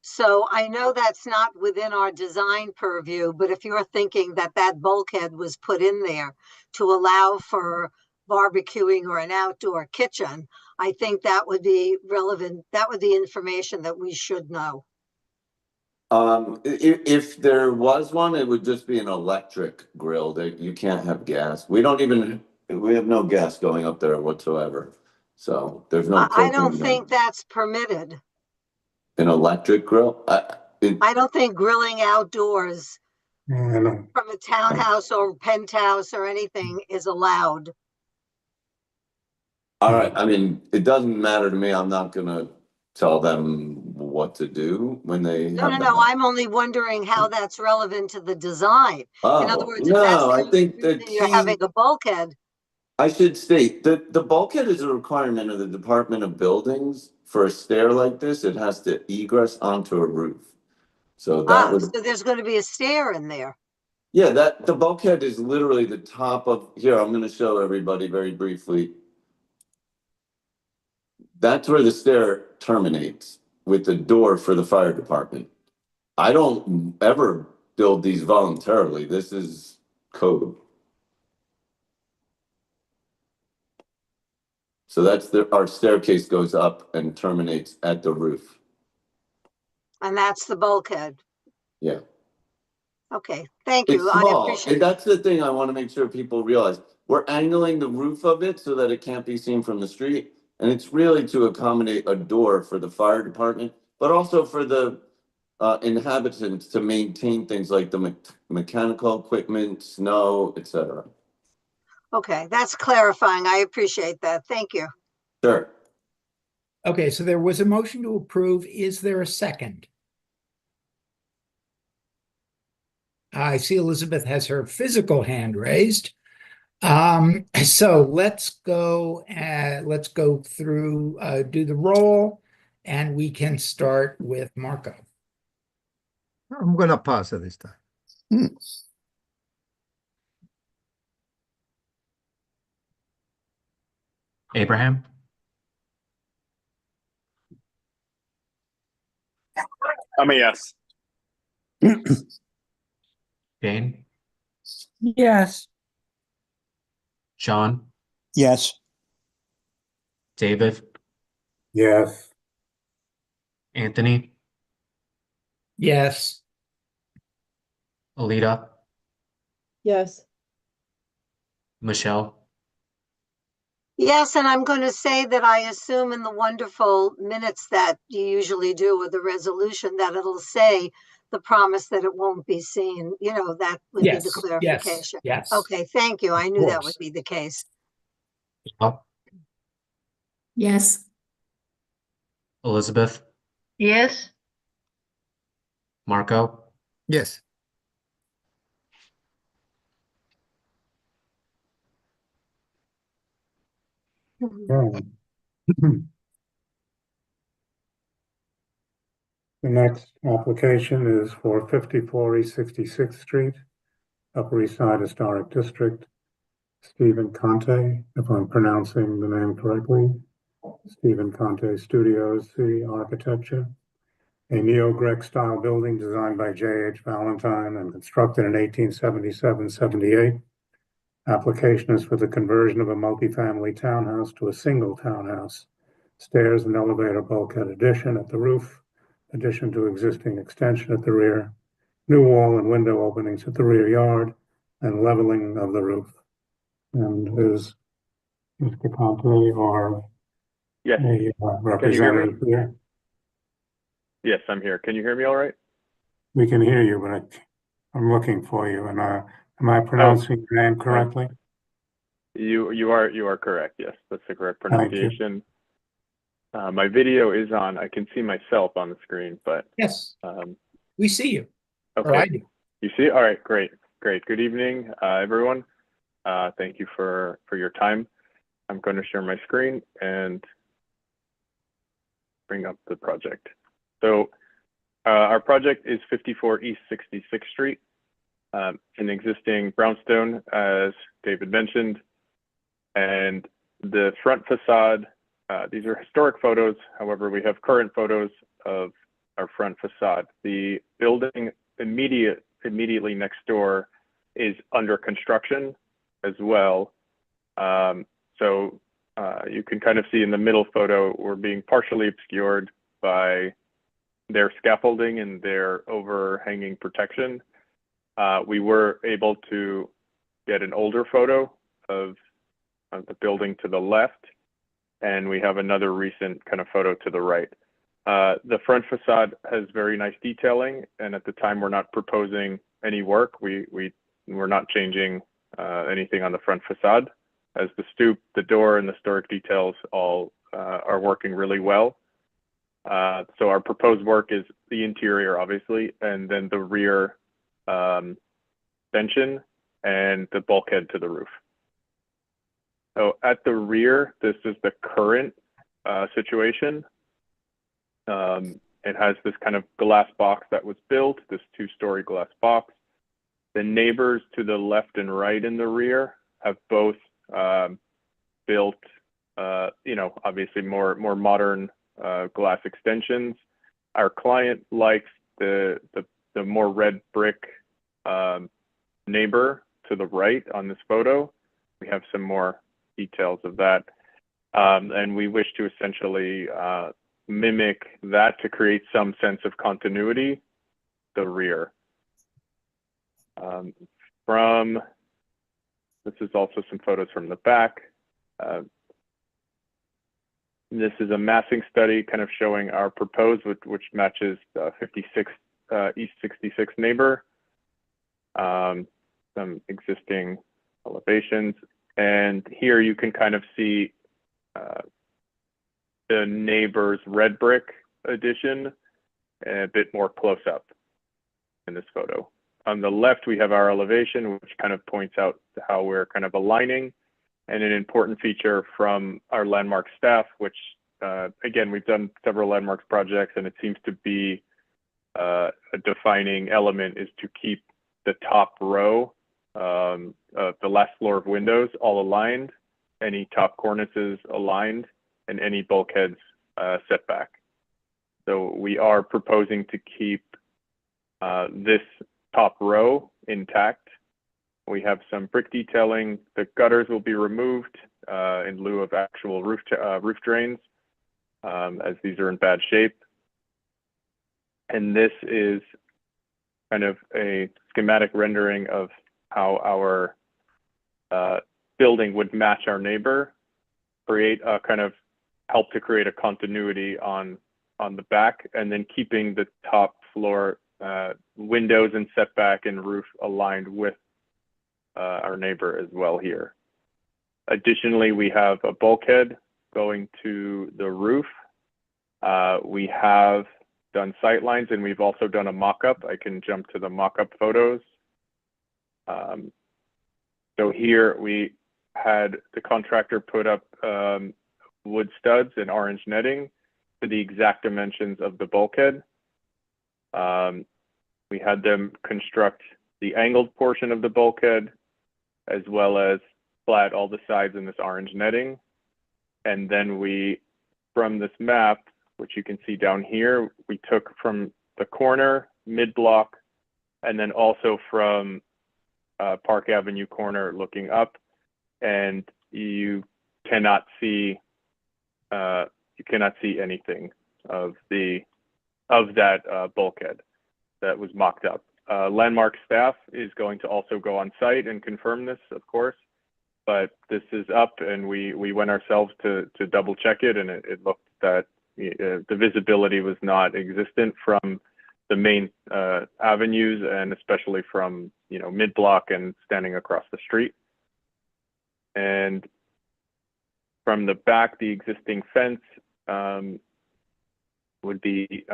So I know that's not within our design purview, but if you're thinking that bulkhead was put in there to allow for barbecuing or an outdoor kitchen, I think that would be relevant. That would be information that we should know.
If there was one, it would just be an electric grill that you can't have gas. We have no gas going up there whatsoever. So there's no.
I don't think that's permitted.
An electric grill?
I don't think grilling outdoors from a townhouse or penthouse or anything is allowed.
All right. I mean, it doesn't matter to me. I'm not gonna tell them what to do when they
No. I'm only wondering how that's relevant to the design. In other words,
no, I think the key,
you're having a bulkhead.
I should state that the bulkhead is a requirement of the Department of Buildings. For a stair like this, it has to egress onto a roof. So
so there's going to be a stair in there.
Yeah, the bulkhead is literally the top of here. I'm going to show everybody very briefly. That's where the stair terminates with the door for the fire department. I don't ever build these voluntarily. This is code. So that's our staircase goes up and terminates at the roof.
And that's the bulkhead.
Yeah.
Okay, thank you.
It's small, and that's the thing I want to make sure people realize. We're angling the roof of it so that it can't be seen from the street. And it's really to accommodate a door for the fire department, but also for the inhabitants to maintain things like the mechanical equipment, snow, etc.
Okay, that's clarifying. I appreciate that. Thank you.
Sure.
Okay, so there was a motion to approve. Is there a second? I see Elizabeth has her physical hand raised. So let's go through, do the roll, and we can start with Marco.
I'm gonna pass it this time.
Abraham,
I'm a yes.
Jane,
Yes.
John,
Yes.
David,
Yes.
Anthony,
Yes.
Alita,
Yes.
Michelle.
Yes, and I'm going to say that I assume in the wonderful minutes that you usually do with the resolution that it'll say the promise that it won't be seen. You know, that would be the
Yes.
clarification.
Yes.
Okay, thank you. I
Of
knew that
course.
would be the case.
Michelle,
Yes.
Elizabeth,
Yes,
Marco,
Yes.
Okay. The next application is for 54 East 66th Street, Upper East Side Historic District. Stephen Conte, if I'm pronouncing the name correctly. Stephen Conte Studios, the architecture. A neo-Grec style building designed by J.H. Valentine and constructed in 1877-78. Application is for the conversion of a multifamily townhouse to a single townhouse. Stairs and elevator bulkhead addition at the roof, addition to existing extension at the rear, new wall and window openings at the rear yard, and leveling of the roof. And is Mr. Conte or
Yes.
a
Can you hear me?
representative here?
Yes, I'm here. Can you hear me all right?
We can hear you, but I'm looking for you. And am I pronouncing your name correctly?
You are correct. Yes, that's the correct
Thank you.
pronunciation. My video is on. I can see myself on the screen, but
Yes. We see you. Or
okay.
I do.
You see? All right, great. Good evening, everyone. Thank you for your time. I'm going to share my screen and bring up the project. So our project is 54 East 66th Street, an existing brownstone, as David mentioned, and the front facade. These are historic photos. However, we have current photos of our front facade. The building immediately next door is under construction as well. So you can kind of see in the middle photo, we're being partially obscured by their scaffolding and their overhanging protection. We were able to get an older photo of the building to the left, and we have another recent kind of photo to the right. The front facade has very nice detailing, and at the time we're not proposing any work. We're not changing anything on the front facade, as the stoop, the door, and the historic details all are working really well. So our proposed work is the interior, obviously, and then the rear extension and the bulkhead to the roof. So at the rear, this is the current situation. It has this kind of glass box that was built, this two-story glass box. The neighbors to the left and right in the rear have both built, obviously more modern glass extensions. Our client likes the more red brick neighbor to the right on this photo. We have some more details of that. And we wish to essentially mimic that to create some sense of continuity, the rear. From This is also some photos from the back. This is a massing study kind of showing our proposed, which matches 56 East 66 neighbor. Some existing elevations. And here you can kind of see the neighbor's red brick addition a bit more close up in this photo. On the left, we have our elevation, which kind of points out how we're kind of aligning, and an important feature from our landmark staff, which again, we've done several landmarks projects, and it seems to be a defining element is to keep the top row of the last floor of windows all aligned, any top cornices aligned, and any bulkheads set back. So we are proposing to keep this top row intact. We have some brick detailing. The gutters will be removed in lieu of actual roof drains, as these are in bad shape. And this is kind of a schematic rendering of how our building would match our neighbor, create a kind of help to create a continuity on the back, and then keeping the top floor windows and setback and roof aligned with our neighbor as well here. Additionally, we have a bulkhead going to the roof. We have done sight lines, and we've also done a mock-up. I can jump to the mock-up photos. So here we had the contractor put up wood studs and orange netting to the exact dimensions of the bulkhead. We had them construct the angled portion of the bulkhead, as well as flat all the sides in this orange netting. And then we, from this map, which you can see down here, we took from the corner, mid-block, and then also from Park Avenue corner looking up, and you cannot see anything of that bulkhead that was mocked up. Landmark staff is going to also go on site and confirm this, of course, but this is up, and we went ourselves to double check it, and it looked that the visibility was not existent from the main avenues, and especially from mid-block and standing across the street. And from the back, the existing fence would be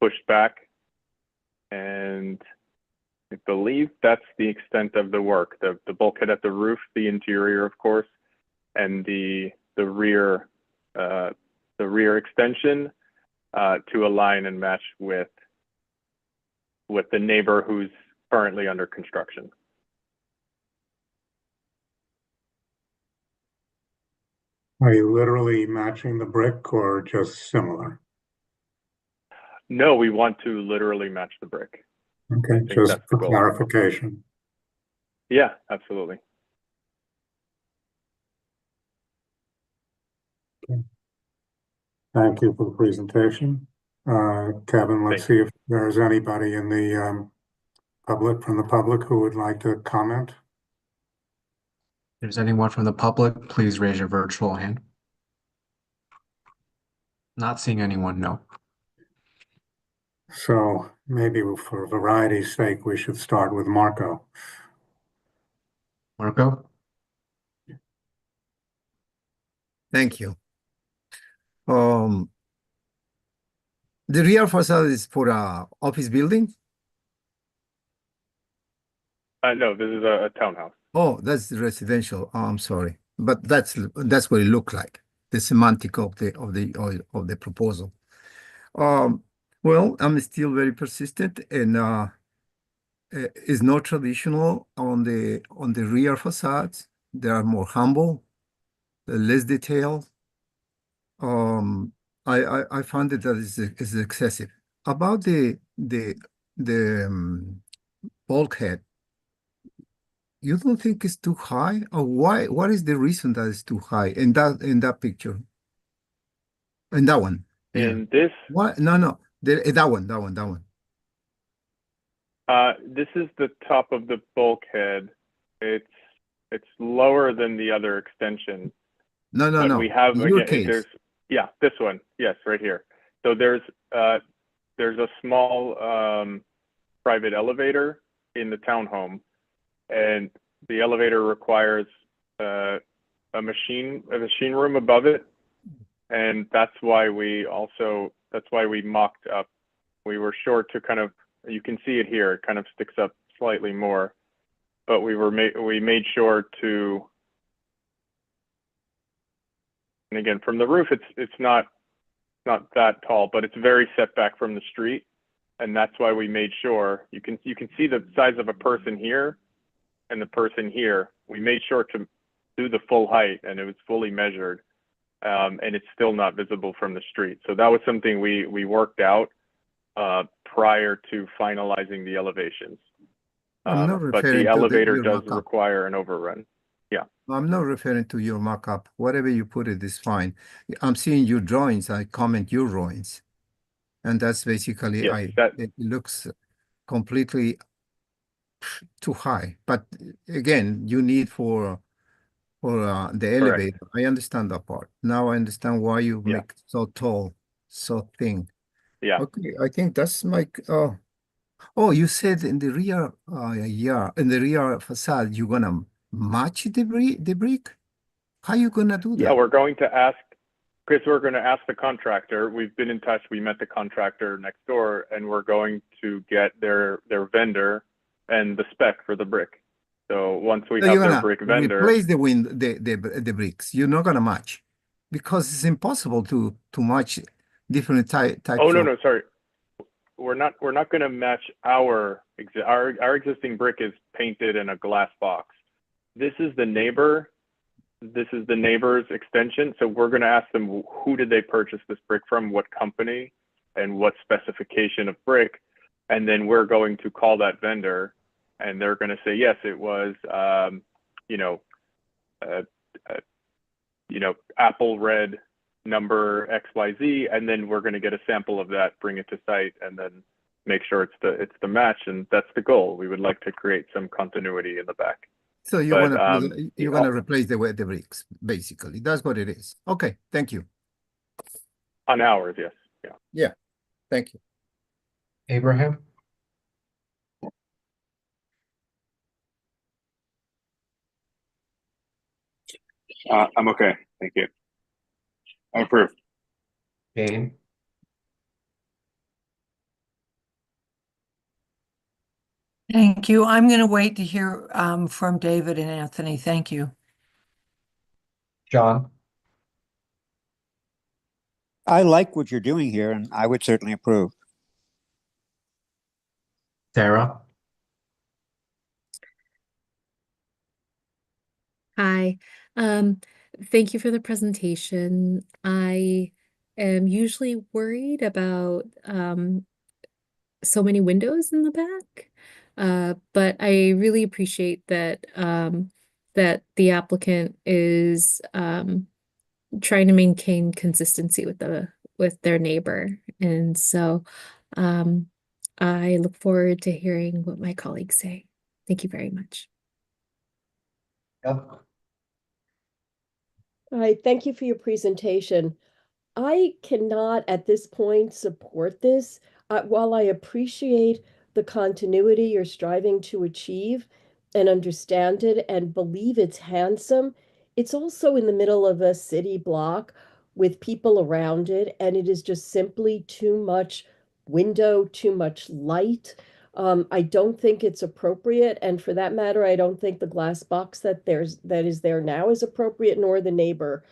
pushed back, and I believe that's the extent of the work. The bulkhead at the roof, the interior, of course, and the rear extension to align and match with the neighbor who's currently under construction.
Are you literally matching the brick or just similar?
No, we want to literally match the brick.
Okay, just for clarification.
Yeah, absolutely.
Okay. Thank you for the presentation. Kevin, let's see if there's anybody in the from the public who would like to comment.
If there's anyone from the public, please raise your virtual hand. Not seeing anyone, no.
So maybe for variety's sake, we should start with Marco.
Marco?
Thank you. The rear facade is for a office building?
No, this is a townhouse.
Oh, that's residential. Oh, I'm sorry, but that's what it looked like. The semantic of the proposal. Well, I'm still very persistent, and it's not traditional on the rear facades. They are more humble, less detailed. I found that is excessive. About the bulkhead, you don't think it's too high? Or why? What is the reason that it's too high in that picture? In that one?
In this?
What? No. That one.
This is the top of the bulkhead. It's it's lower than the other extension.
No, no,
But
no.
we have,
In your
again,
case.
yeah, this one. Yes, right here. So there's a small private elevator in the townhome, and the elevator requires a machine room above it, and that's why we mocked up. We were short to kind of, you can see it here, it kind of sticks up slightly more, but we made sure to, and again, from the roof, it's not that tall, but it's very set back from the street. And that's why we made sure you can see the size of a person here and the person here. We made sure to do the full height, and it was fully measured, and it's still not visible from the street. So that was something we worked out prior to finalizing the elevations.
I'm not
But
referring
the
to
elevator
your
does
mock-up.
require an overrun. Yeah.
I'm not referring to your mock-up. Whatever you put it is fine. I'm seeing your drawings. I comment your drawings. And that's basically,
Yes,
it looks completely too high. But again, you need for the elevator. I understand that part. Now I understand why you
Yeah.
make so tall, so thin.
Yeah.
Okay, I think that's my, oh, you said in the rear, in the rear facade, you're gonna match the brick? How you gonna do
Yeah,
that?
we're going to ask, Chris, we're going to ask the contractor. We've been in touch. We met the contractor next door, and we're going to get their vendor and the spec for the brick. So once we
So
have
you're
their
gonna
brick vendor,
replace the bricks. You're not gonna match because it's impossible to match different types
oh no,
of.
no, sorry, we're not going to match our existing brick is painted in a glass box. This is the neighbor's extension. So we're going to ask them, who did they purchase this brick from, what company, and what specification of brick, and then we're going to call that vendor, and they're going to say yes, it was apple red number XYZ, and then we're going to get a sample of that, bring it to site, and then make sure it's the match, and that's the goal. We would like to create some continuity in the back.
So you're gonna replace the bricks, basically. That's what it is. Okay, thank you.
On ours, yes. Yeah.
Yeah, thank you.
Abraham?
I'm okay. Thank you. I approve.
Jane?
Thank you. I'm going to wait to hear from David and Anthony. Thank you.
John?
I like what you're doing here, and I would certainly approve.
Sarah?
Hi. Thank you for the presentation. I am usually worried about so many windows in the back. But I really appreciate that that the applicant is trying to maintain consistency with their neighbor. And so I look forward to hearing what my colleagues say. Thank you very much.
Hi, thank you for your presentation. I cannot at this point support this. While I appreciate the continuity you're striving to achieve and understand it and believe it's handsome, it's also in the middle of a city block with people around it, and it is just simply too much window, too much light. I don't think it's appropriate, and for that matter, I don't think the glass box that is there now is appropriate, nor the neighbor.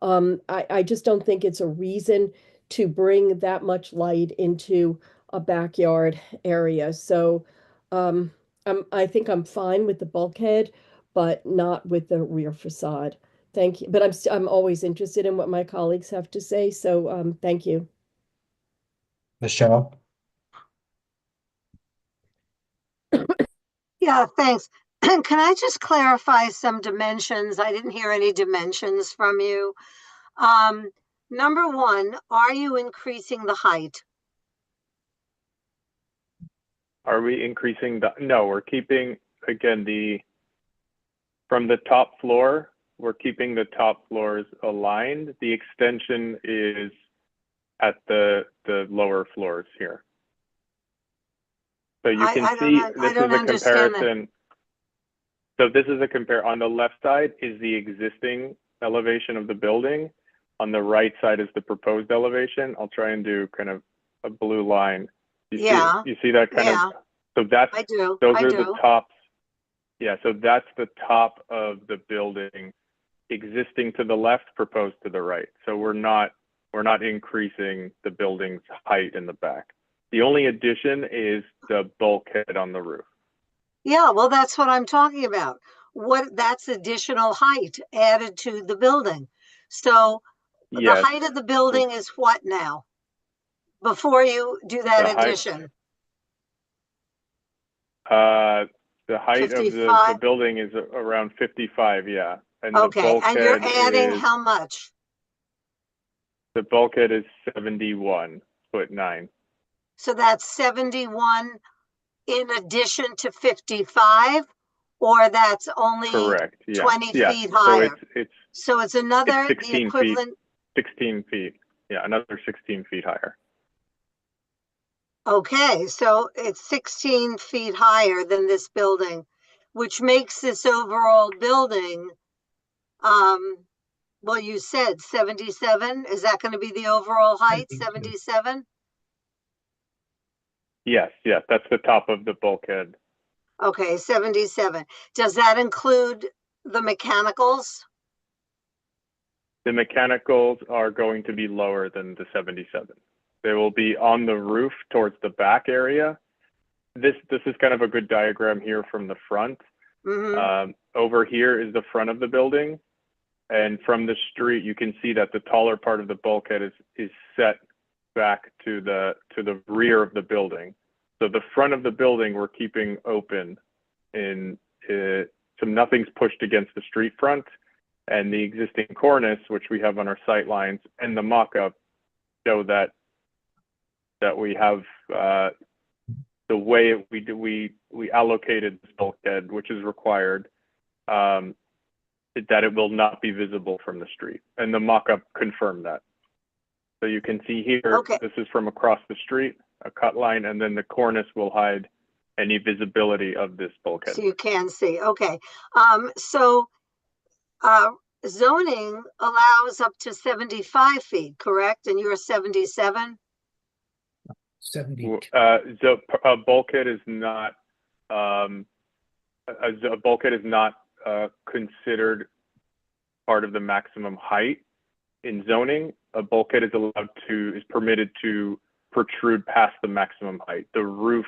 I just don't think it's a reason to bring that much light into a backyard area. So I think I'm fine with the bulkhead, but not with the rear facade. Thank you. But I'm always interested in what my colleagues have to say. So thank you.
Michelle?
Yeah, thanks. Can I just clarify some dimensions? I didn't hear any dimensions from you. Number one, are you increasing the height?
Are we increasing no, we're keeping, again, From the top floor, we're keeping the top floors aligned. The extension is at the lower floors here. So you can see this is a comparison. So this is a compare. On the left side is the existing elevation of the building. On the right side is the proposed elevation. I'll try and do kind of a blue line. You see that kind of, so that's, those are the tops. Yeah, so that's the top of the building existing to the left, proposed to the right. So we're not increasing the building's height in the back. The only addition is the bulkhead on the roof.
Yeah, well, that's what I'm talking about. That's additional height added to the building. So the height of the building is what now? Before you do that addition?
The height 55? Of the building is around 55, yeah. And
okay, and you're adding how much?
The bulkhead is 71'9".
So that's 71 in addition to 55, or that's only
correct, yeah.
20 feet higher? So it's another,
16
the equivalent.
Feet, 16 feet, yeah, another 16 feet higher.
Okay, so it's 16 feet higher than this building, which makes this overall building, well, you said 77. Is that going to be the overall height, 77?
Yes, that's the top of the bulkhead.
Okay, 77. Does that include the mechanicals?
The mechanicals are going to be lower than the 77. They will be on the roof towards the back area. This is kind of a good diagram here from the front. Over here is the front of the building. And from the street, you can see that the taller part of the bulkhead is set back to the rear of the building. So the front of the building we're keeping open, so nothing's pushed against the street front, and the existing cornice, which we have on our sight lines, and the mock-up show that we have the way we allocated this bulkhead, which is required, that it will not be visible from the street, and the mock-up confirmed that. So you can see here, this is from across the street, a cut line, and then the cornice will hide any visibility of this bulkhead.
So you can see, okay. Zoning allows up to 75 feet, correct? And you're 77?
72.
So a bulkhead is not considered part of the maximum height in zoning. A bulkhead is permitted to protrude past the maximum height. The roof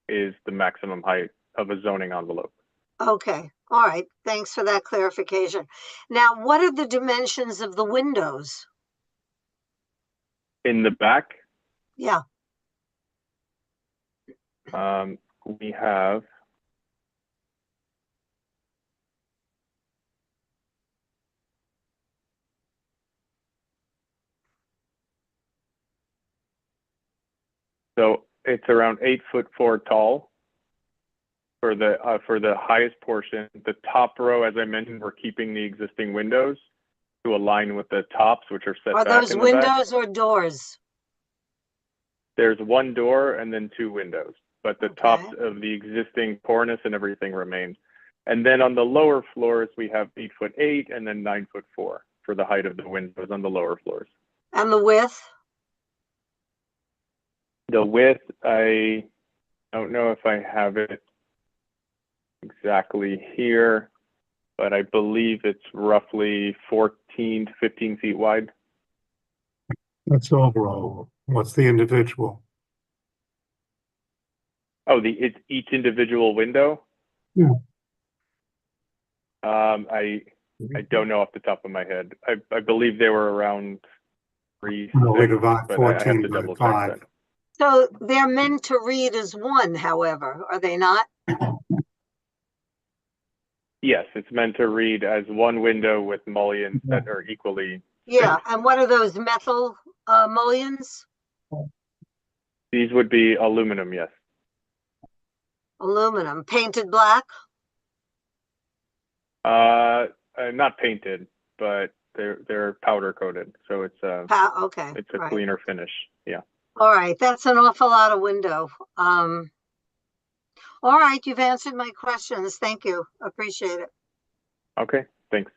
is the maximum height of a zoning envelope.
Okay, all right. Thanks for that clarification. Now, what are the dimensions of the windows?
In the back?
Yeah.
We have so it's around 8'4" tall for the highest portion. The top row, as I mentioned, we're keeping the existing windows to align with the tops, which are set back in the back.
Are those windows or doors?
There's one door and then two windows, but the tops of the existing cornice and everything remains. And then on the lower floors, we have 8'8" and then 9'4" for the height of the windows on the lower floors.
And the width?
The width, I don't know if I have it exactly here, but I believe it's roughly 14 to 15 feet wide.
That's overall. What's the individual?
Oh, it's each individual window?
Yeah.
I don't know off the top of my head. I believe they were around 3,
No,
6,
we divide
but
14
I have to
by
double
5.
check that.
So they're meant to read as one, however, are they not?
Yes, it's meant to read as one window with mullions that are equally.
Yeah, and what are those metal mullions?
These would be aluminum, yes.
Aluminum, painted black?
Not painted, but they're powder coated, so it's
Okay,
it's a
right.
cleaner finish. Yeah.
All right, that's an awful lot of window. All right, you've answered my questions. Thank you. Appreciate it.
Okay. Thanks.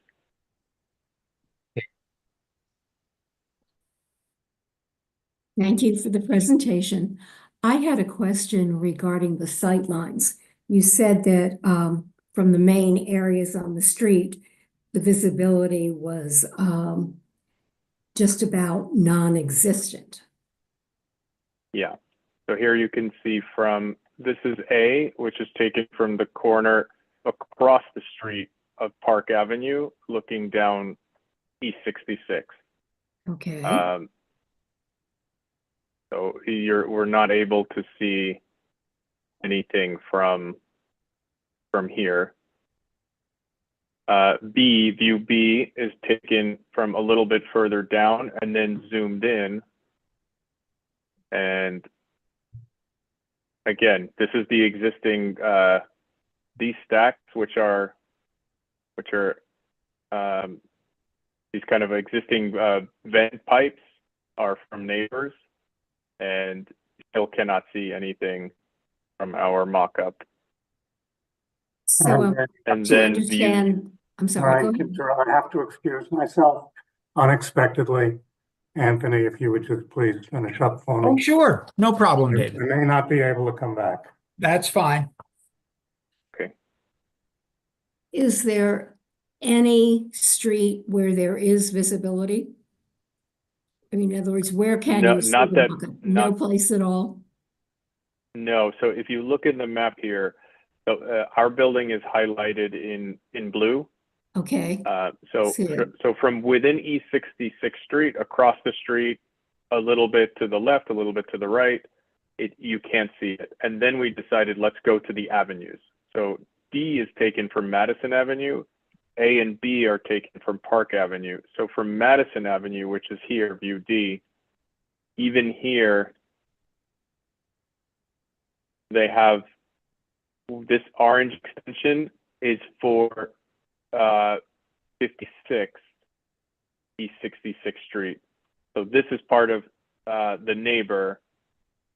Thank you for the presentation. I had a question regarding the sight lines. You said that from the main areas on the street, the visibility was just about non-existent.
Yeah. So here you can see this is A, which is taken from the corner across the street of Park Avenue, looking down East 66.
Okay.
So we're not able to see anything from here. View B is taken from a little bit further down and then zoomed in. And again, this is the existing, these stacks, which are these kind of existing vent pipes are from neighbors, and still cannot see anything from our mock-up.
So
And
to
then
understand, I'm sorry, go ahead.
I have to excuse myself unexpectedly. Anthony, if you would just please finish up for me.
Oh, sure. No problem,
I
David.
may not be able to come back.
That's fine.
Okay.
Is there any street where there is visibility? I mean, in other words, where can
No,
you see
not
the
that-
mock-up? No place at all?
No, so if you look in the map here, our building is highlighted in blue.
Okay.
So from within East 66th Street, across the street, a little bit to the left, a little bit to the right, you can't see it. And then we decided, let's go to the avenues. So D is taken from Madison Avenue, A and B are taken from Park Avenue. So from Madison Avenue, which is here, view D, even here, they have this orange extension is for 56 East 66th Street. So this is part of the neighbor,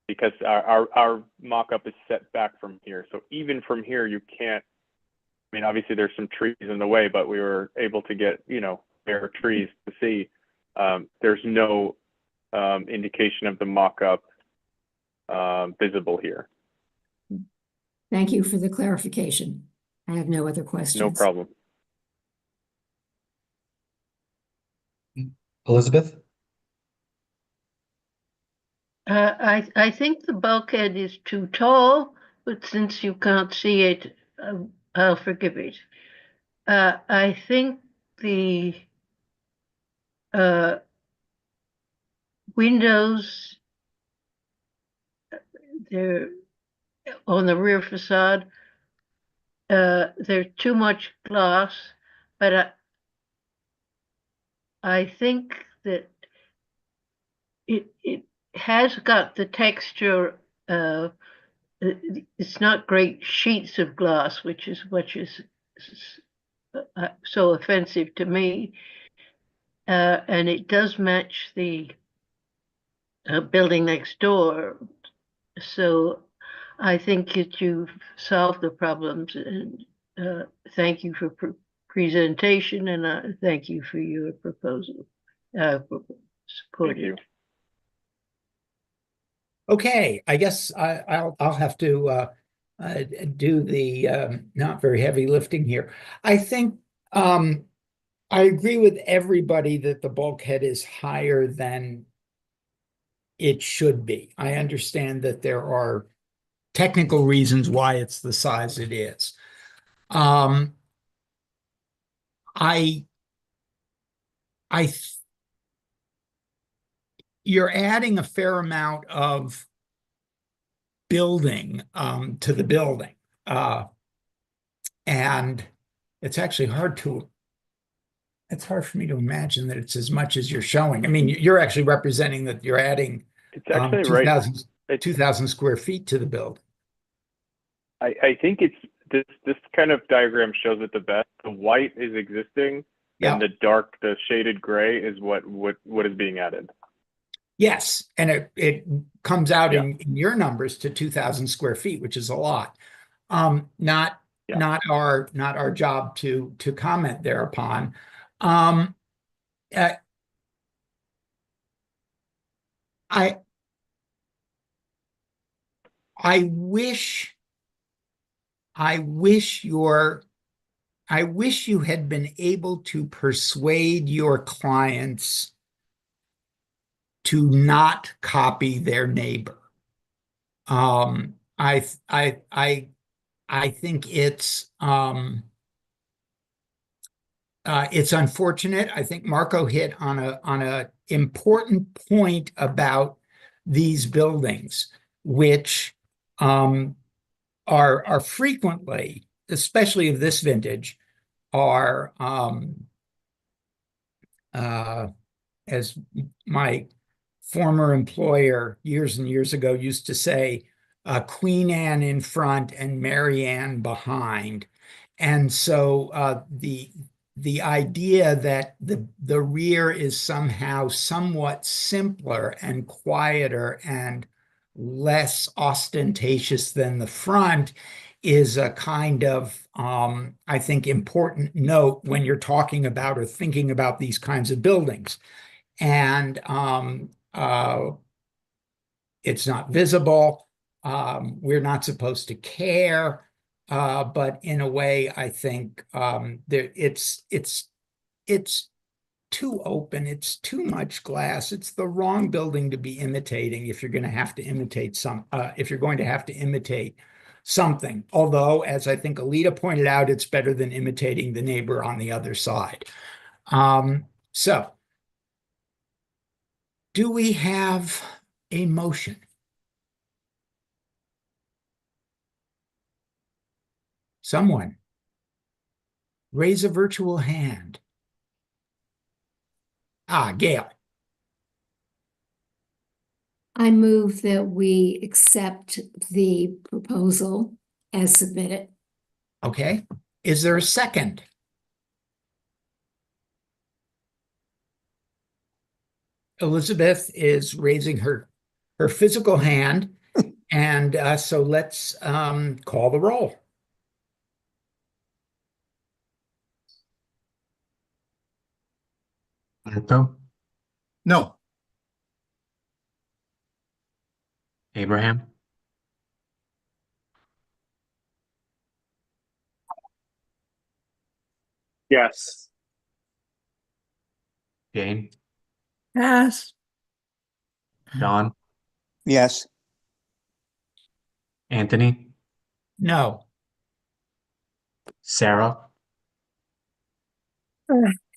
because our mock-up is set back from here. So even from here, you can't, I mean, obviously there's some trees in the way, but we were able to get, bare trees to see. There's no indication of the mock-up visible here.
Thank you for the clarification. I have no other questions.
No problem.
Elizabeth?
I think the bulkhead is too tall, but since you can't see it, I'll forgive it. I think the windows, they're on the rear facade, they're too much glass, but I think that it has got the texture of, it's not great sheets of glass, which is so offensive to me. And it does match the building next door. So I think that you've solved the problems, and thank you for presentation, and thank you for your proposal. Support
Thank you.
it.
Okay, I guess I'll have to do the not very heavy lifting here. I think I agree with everybody that the bulkhead is higher than it should be. I understand that there are technical reasons why it's the size it is. You're adding a fair amount of building to the building. And it's actually it's hard for me to imagine that it's as much as you're showing. I mean, you're actually representing that you're adding
It's actually
2,000 square feet to the building.
I think this kind of diagram shows it the best. The white is existing,
Yeah.
and the shaded gray is what is being added.
Yes, and it comes out
Yeah.
in your numbers to 2,000 square feet, which is a lot. Not our job to comment thereupon. Uh, I wish you had been able to persuade your clients to not copy their neighbor. I think it's unfortunate. I think Marco hit on a important point about these buildings, which are frequently, especially of this vintage, are as my former employer years and years ago used to say, Queen Anne in front and Mary Anne behind. And so the idea that the rear is somehow somewhat simpler and quieter and less ostentatious than the front is a kind of, I think, important note when you're talking about or thinking about these kinds of buildings. And it's not visible. We're not supposed to care. But in a way, I think it's too open. It's too much glass. It's the wrong building to be imitating if you're going to have to imitate something. Although, as I think Alita pointed out, it's better than imitating the neighbor on the other side. So, do we have a motion? Someone raise a virtual hand. Gail.
I move that we accept the proposal as submitted.
Okay. Is there a second? Elizabeth is raising her physical hand, and so let's call the roll.
Marco,
No.
Abraham,
Yes.
Jane,
Yes.
John,
Yes.
Anthony,
No.
Sarah,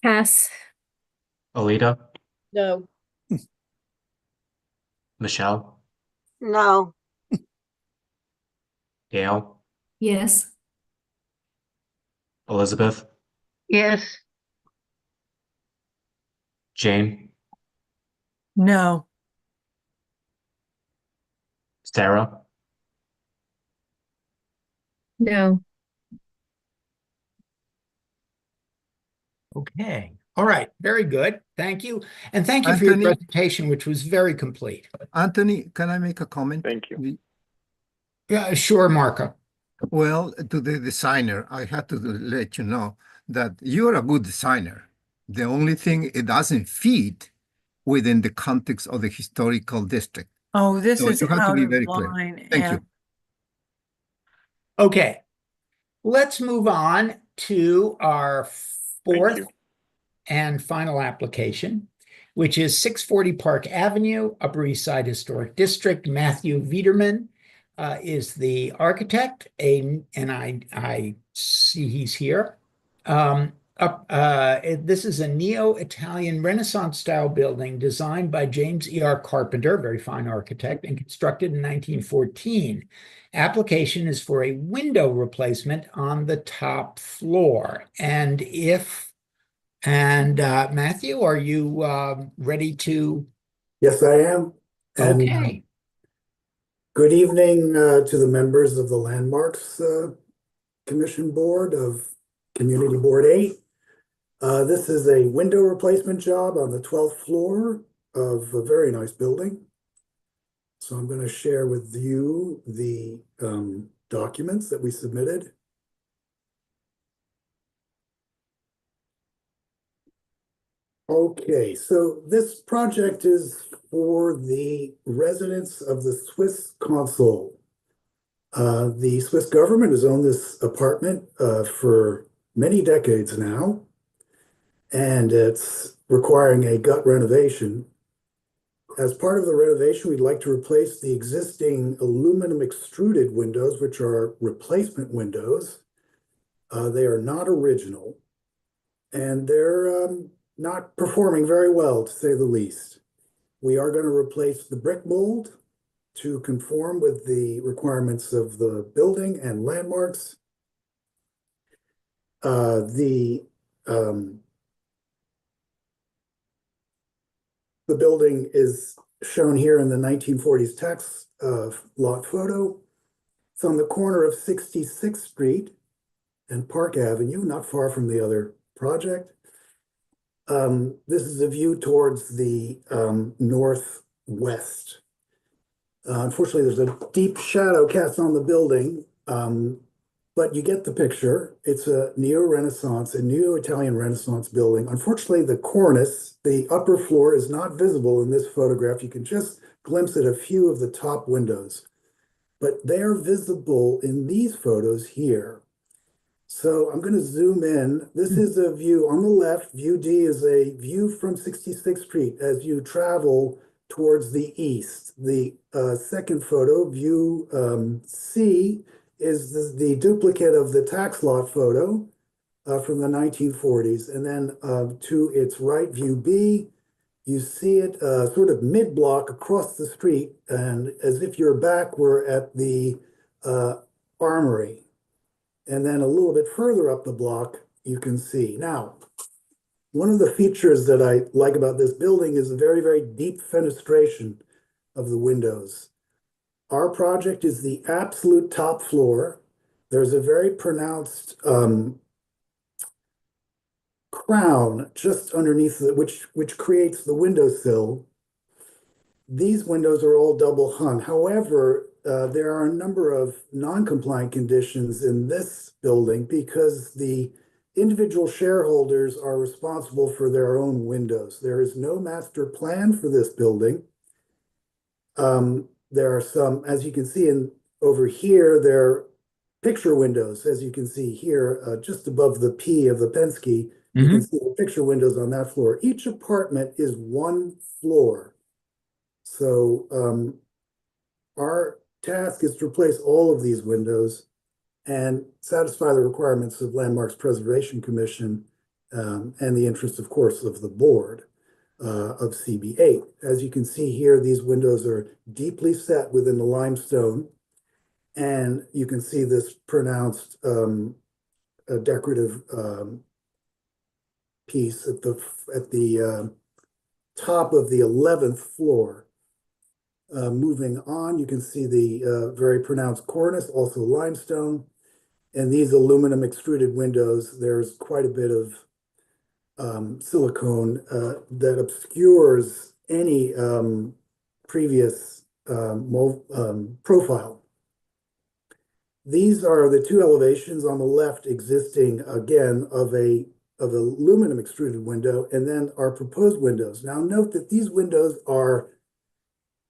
Pass.
Alita,
No.
Michelle,
No.
Gail,
Yes.
Elizabeth,
Yes.
Jane,
No.
Sarah,
No.
Okay. All right. Very good. Thank you. And thank you for your
Anthony?
presentation, which was very complete.
Anthony, can I make a comment?
Thank you.
Yeah, sure, Marco.
Well, to the designer, I have to let you know that you're a good designer. The only thing, it doesn't fit within the context of the historical district.
Oh, this
So
is
you have to
out
be
of
very clear.
line.
Thank you.
Okay. Let's move on to our fourth
you.
and final application, which is 640 Park Avenue, Upper East Side Historic District. Matthew Viederman is the architect, and I see he's here. This is a neo-Italian Renaissance style building designed by James E.R. Carpenter, very fine architect, and constructed in 1914. Application is for a window replacement on the top floor. Matthew, are you ready to?
Yes, I am. And
Okay.
good evening to the members of the Landmarks Commission Board of Community Board 8. This is a window replacement job on the 12th floor of a very nice building. So I'm going to share with you the documents that we submitted. Okay, so this project is for the residents of the Swiss consul. The Swiss government has owned this apartment for many decades now, and it's requiring a gut renovation. As part of the renovation, we'd like to replace the existing aluminum extruded windows, which are replacement windows. They are not original, and they're not performing very well, to say the least. We are going to replace the brick mold to conform with the requirements of the building and landmarks. The building is shown here in the 1940s tax lot photo. It's on the corner of 66th Street and Park Avenue, not far from the other project. This is a view towards the northwest. Unfortunately, there's a deep shadow cast on the building, but you get the picture. It's a neo-Renaissance, a neo-Italian Renaissance building. Unfortunately, the cornice, the upper floor, is not visible in this photograph. You can just glimpse at a few of the top windows, but they're visible in these photos here. So I'm going to zoom in. This is a view on the left. View D is a view from 66th Street as you travel towards the east. The second photo, view C, is the duplicate of the tax lot photo from the 1940s. And then to its right, view B, you see it sort of mid-block across the street, and as if you're back, we're at the Armory. And then a little bit further up the block, you can see. Now, one of the features that I like about this building is a very, very deep fenestration of the windows. Our project is the absolute top floor. There's a very pronounced crown just underneath it, which creates the windowsill. These windows are all double hung. However, there are a number of non-compliant conditions in this building because the individual shareholders are responsible for their own windows. There is no master plan for this building. There are some, as you can see over here, there are picture windows, as you can see here, just above the P of the Penske. You can see the picture windows on that floor. Each apartment is one floor. So our task is to replace all of these windows and satisfy the requirements of Landmarks Preservation Commission and the interest, of course, of the board of CB8. As you can see here, these windows are deeply set within the limestone, and you can see this pronounced decorative piece at the top of the 11th floor. Moving on, you can see the very pronounced cornice, also limestone, and these aluminum extruded windows. There's quite a bit of silicone that obscures any previous profile. These are the two elevations on the left existing, again, of aluminum extruded window, and then our proposed windows. Now note that these windows are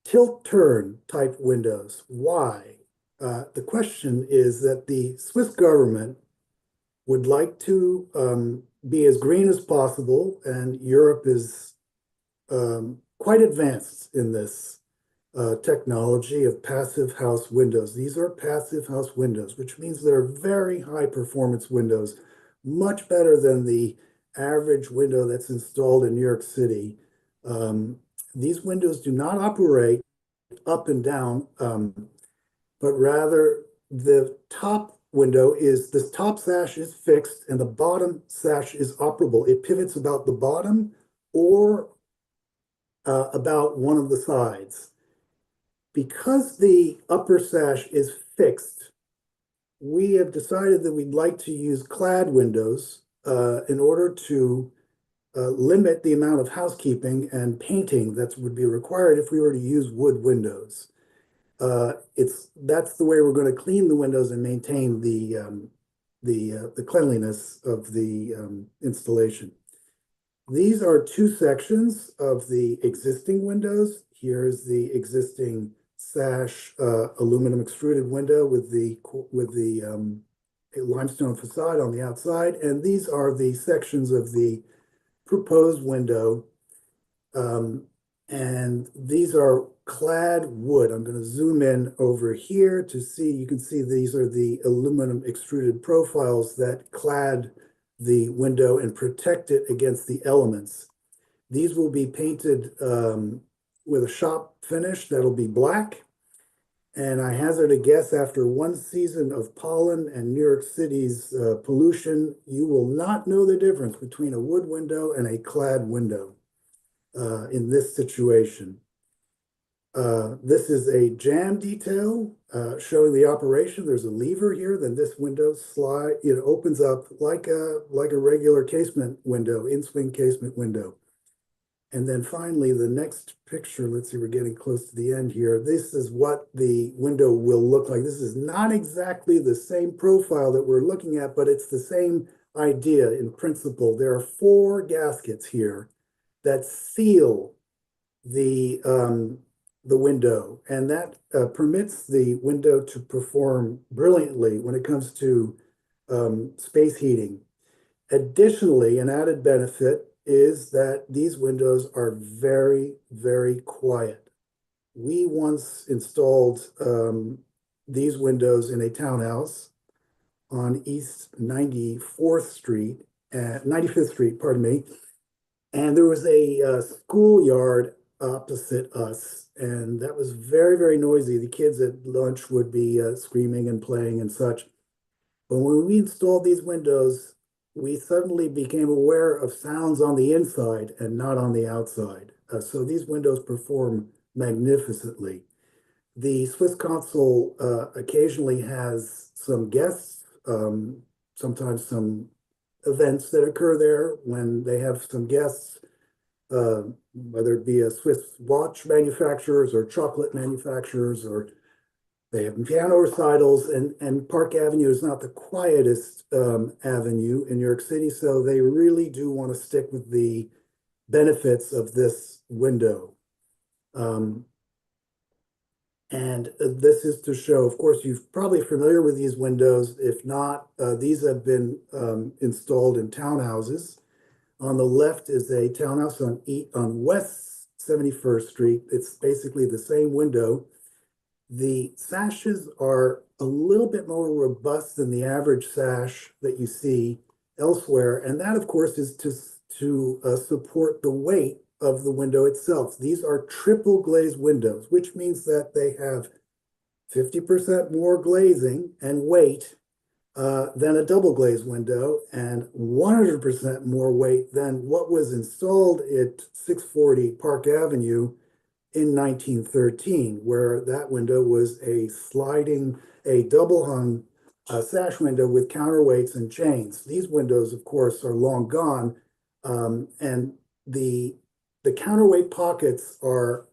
tilt-turn type windows. Why? The question is that the Swiss government would like to be as green as possible, and Europe is quite advanced in this technology of passive house windows. These are passive house windows, which means they're very high performance windows, much better than the average window that's installed in New York City. These windows do not operate up and down, but rather the top window is, this top sash is fixed and the bottom sash is operable. It pivots about the bottom or about one of the sides. Because the upper sash is fixed, we have decided that we'd like to use clad windows in order to limit the amount of housekeeping and painting that would be required if we were to use wood windows. That's the way we're going to clean the windows and maintain the cleanliness of the installation. These are two sections of the existing windows. Here's the existing sash aluminum extruded window with the limestone facade on the outside, and these are the sections of the proposed window. And these are clad wood. I'm going to zoom in over here to see, you can see these are the aluminum extruded profiles that clad the window and protect it against the elements. These will be painted with a shop finish that'll be black. And I hazard a guess, after one season of pollen and New York City's pollution, you will not know the difference between a wood window and a clad window in this situation. This is a jam detail showing the operation. There's a lever here, then this window opens up like a regular casement window, in-swing casement window. And then finally, the next picture, let's see, we're getting close to the end here. This is what the window will look like. This is not exactly the same profile that we're looking at, but it's the same idea in principle. There are 4 gaskets here that seal the window, and that permits the window to perform brilliantly when it comes to space heating. Additionally, an added benefit is that these windows are very, very quiet. We once installed these windows in a townhouse on East 95th Street, pardon me, and there was a schoolyard opposite us, and that was very, very noisy. The kids at lunch would be screaming and playing and such. But when we installed these windows, we suddenly became aware of sounds on the inside and not on the outside. So these windows perform magnificently. The Swiss console occasionally has some guests, sometimes some events that occur there when they have some guests, whether it be a Swiss watch manufacturers or chocolate manufacturers, or they have piano recitals, and Park Avenue is not the quietest avenue in New York City, so they really do want to stick with the benefits of this window. And this is to show, of course, you're probably familiar with these windows. If not, these have been installed in townhouses. On the left is a townhouse on West 71st Street. It's basically the same window. The sashes are a little bit more robust than the average sash that you see elsewhere. And that, of course, is to support the weight of the window itself. These are triple glazed windows, which means that they have 50% more glazing and weight than a double glazed window, and 100% more weight than what was installed at 640 Park Avenue in 1913, where that window was a double hung sash window with counterweights and chains. These windows, of course, are long gone, and the counterweight pockets are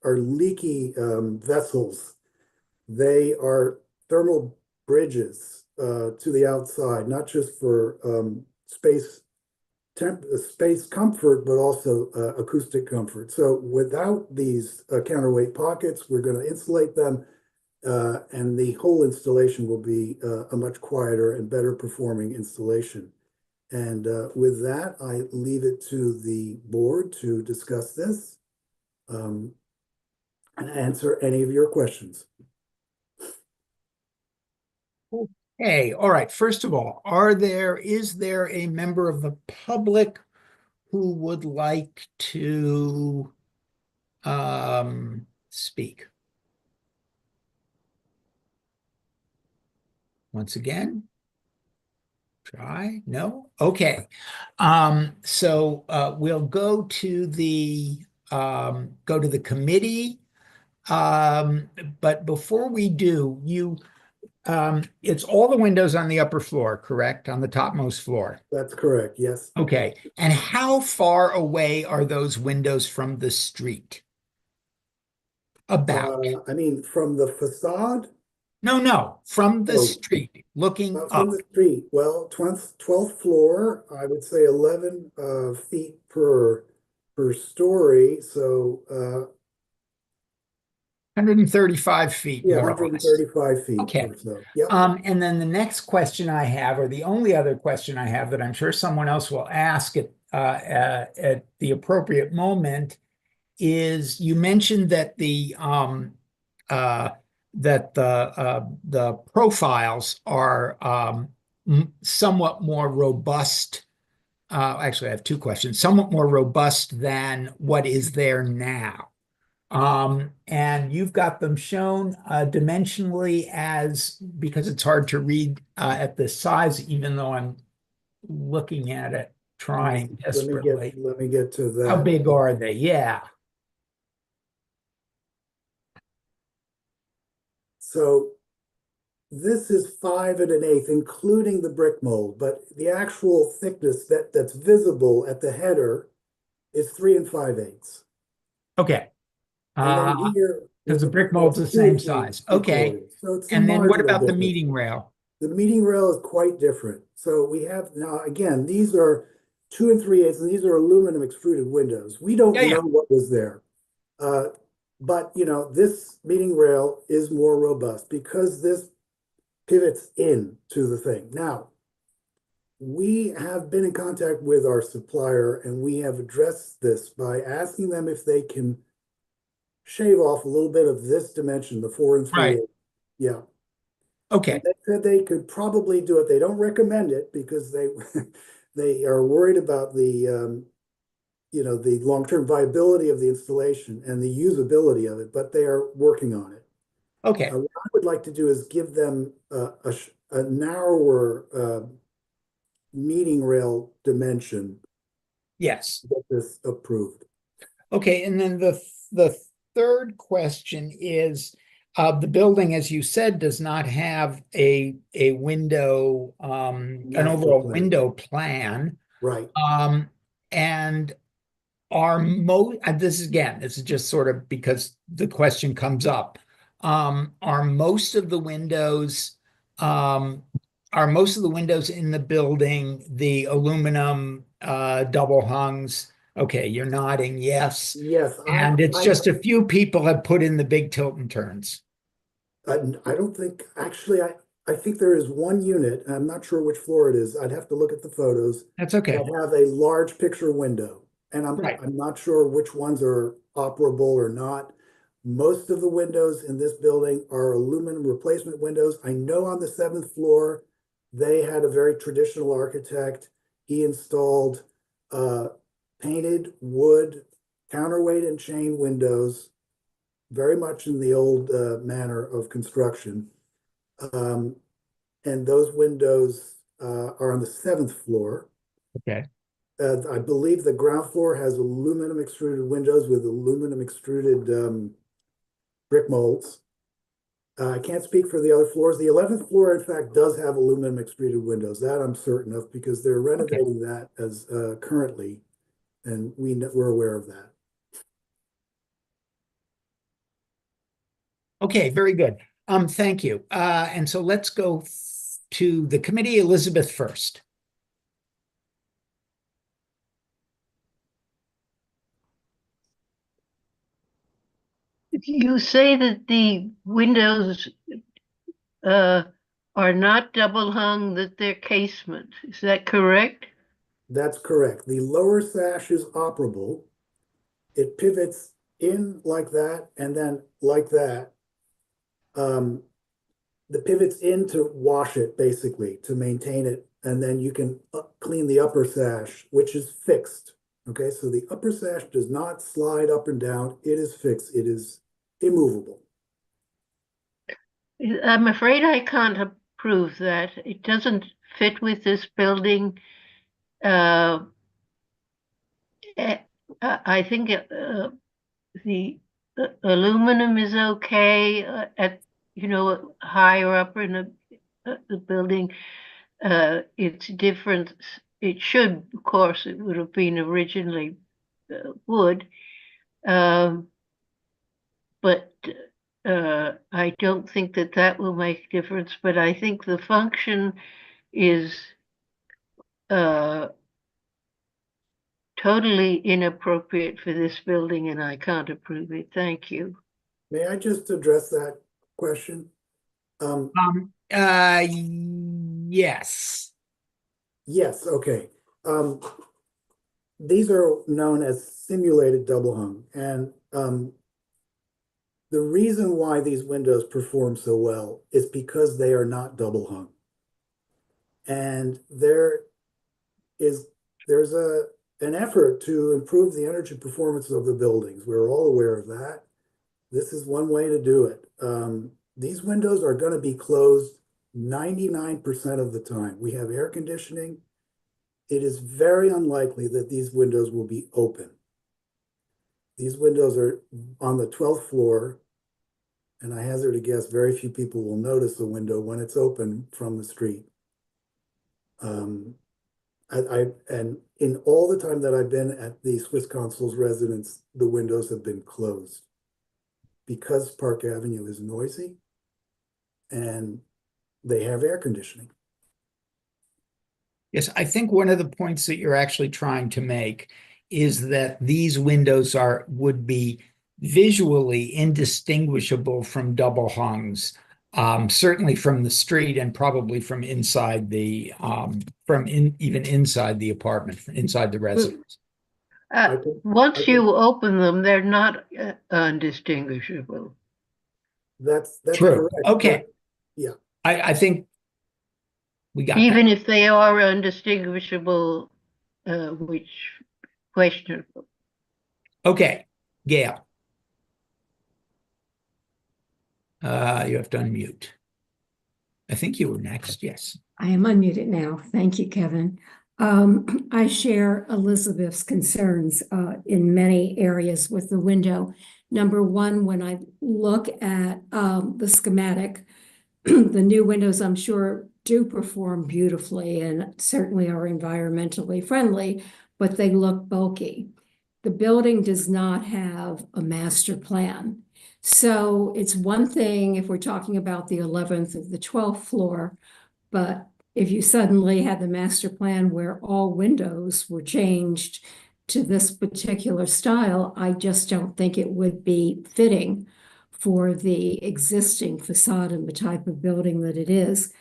leaky vessels. They are thermal bridges to the outside, not just for space comfort, but also acoustic comfort. So without these counterweight pockets, we're going to insulate them, and the whole installation will be a much quieter and better performing installation. And with that, I leave it to the board to discuss this and answer any of your questions.
Hey, all right. First of all, is there a member of the public who would like to speak? Once again, try. No? Okay. So we'll go to the committee. But before we do, It's all the windows on the upper floor, correct? On the topmost floor.
That's correct, yes.
Okay. And how far away are those windows from the street? About.
I mean, from the facade?
No, from the
Oh,
street, looking
from
up.
the street. Well, 12th floor, I would say 11 feet per story. So
135 feet,
yeah,
more or less.
135 feet
Okay.
or so. Yep.
And then the next question I have, or the only other question I have that I'm sure someone else will ask at the appropriate moment, is you mentioned that the profiles are somewhat more robust. Actually, I have two questions. Somewhat more robust than what is there now. And you've got them shown dimensionally as, because it's hard to read at this size, even though I'm looking at it, trying desperately.
Let me get to that.
How big are they? Yeah.
So this is 5 1/8, including the brick mold, but the actual thickness that's visible at the header is 3 5/8.
Okay.
And then here,
because the brick mold's the
2
same
3
size. Okay.
3/4. So it's a
And then what
marginal
about the
difference.
meeting rail?
The meeting rail is quite different. So we have now, again, these are 2 3/8, and these are aluminum extruded windows. We don't
Yeah, yeah.
know what was there. But you know, this meeting rail is more robust because this pivots in to the thing. Now, we have been in contact with our supplier and we have addressed this by asking them if they can shave off a little bit of this dimension, the 4 3/8.
Right.
Yeah.
Okay.
And they said they could probably do it. They don't recommend it because they they are worried about the you know, the long-term viability of the installation and the usability of it, but they are working on it.
Okay.
What I would like to do is give them a narrower meeting rail dimension
Yes.
to get this approved.
Okay, and then the third question is, the building, as you said, does not have a window, an
Master
overall
plan.
window plan.
Right.
And this is just sort of because the question comes up. Are most of the windows in the building the aluminum double hungs? Okay, you're nodding yes.
Yes.
And it's just a few people have put in the big tilt and turns.
I don't think, actually, I think there is one unit, and I'm not sure which floor it is. I'd have to look at the photos.
That's okay.
That have a large picture window, and
Right.
I'm not sure which ones are operable or not. Most of the windows in this building are aluminum replacement windows. I know on the 7th floor, they had a very traditional architect. He installed painted wood counterweight and chain windows, very much in the old manner of construction. And those windows are on the 7th floor.
Okay.
I believe the ground floor has aluminum extruded windows with aluminum extruded brick molds. I can't speak for the other floors. The 11th floor, in fact, does have aluminum extruded windows. That I'm certain of because they're renovating that as currently, and we're aware of that.
Okay, very good. Thank you. And so let's go to the committee. Elizabeth first.
You say that the windows are not double hung, that they're casement. Is that correct?
That's correct. The lower sash is operable. It pivots in like that and then like that. The pivot's in to wash it, basically, to maintain it. And then you can clean the upper sash, which is fixed. Okay, so the upper sash does not slide up and down. It is fixed. It is immovable.
I'm afraid I can't approve that. It doesn't fit with this building. I think the aluminum is okay at you know, higher up in the building, it's different. It should, of course, it would have been originally wood, but I don't think that that will make a difference. But I think the function is totally inappropriate for this building, and I can't approve it. Thank you.
May I just address that question?
Yes.
Yes, okay. These are known as simulated double hung, and the reason why these windows perform so well is because they are not double hung. And there's an effort to improve the energy performance of the buildings. We're all aware of that. This is one way to do it. These windows are going to be closed 99% of the time. We have air conditioning. It is very unlikely that these windows will be open. These windows are on the 12th floor, and I hazard a guess very few people will notice the window when it's open from the street. And in all the time that I've been at the Swiss Consul's residence, the windows have been closed because Park Avenue is noisy and they have air conditioning.
Yes, I think one of the points that you're actually trying to make is that these windows would be visually indistinguishable from double hungs, certainly from the street and probably from inside the even inside the apartment, inside the residence.
Once you open them, they're not undistinguishable.
That's
true.
Correct.
Okay.
Yeah.
I think we got
even
that.
if they are undistinguishable, which questionable.
Okay, Gail. You have to unmute. I think you were next. Yes.
I am unmuted now. Thank you, Kevin. I share Elizabeth's concerns in many areas with the window. Number one, when I look at the schematic, the new windows, I'm sure, do perform beautifully and certainly are environmentally friendly, but they look bulky. The building does not have a master plan. So it's one thing if we're talking about the 11th or the 12th floor, but if you suddenly had the master plan where all windows were changed to this particular style, I just don't think it would be fitting for the existing facade and the type of building that it is.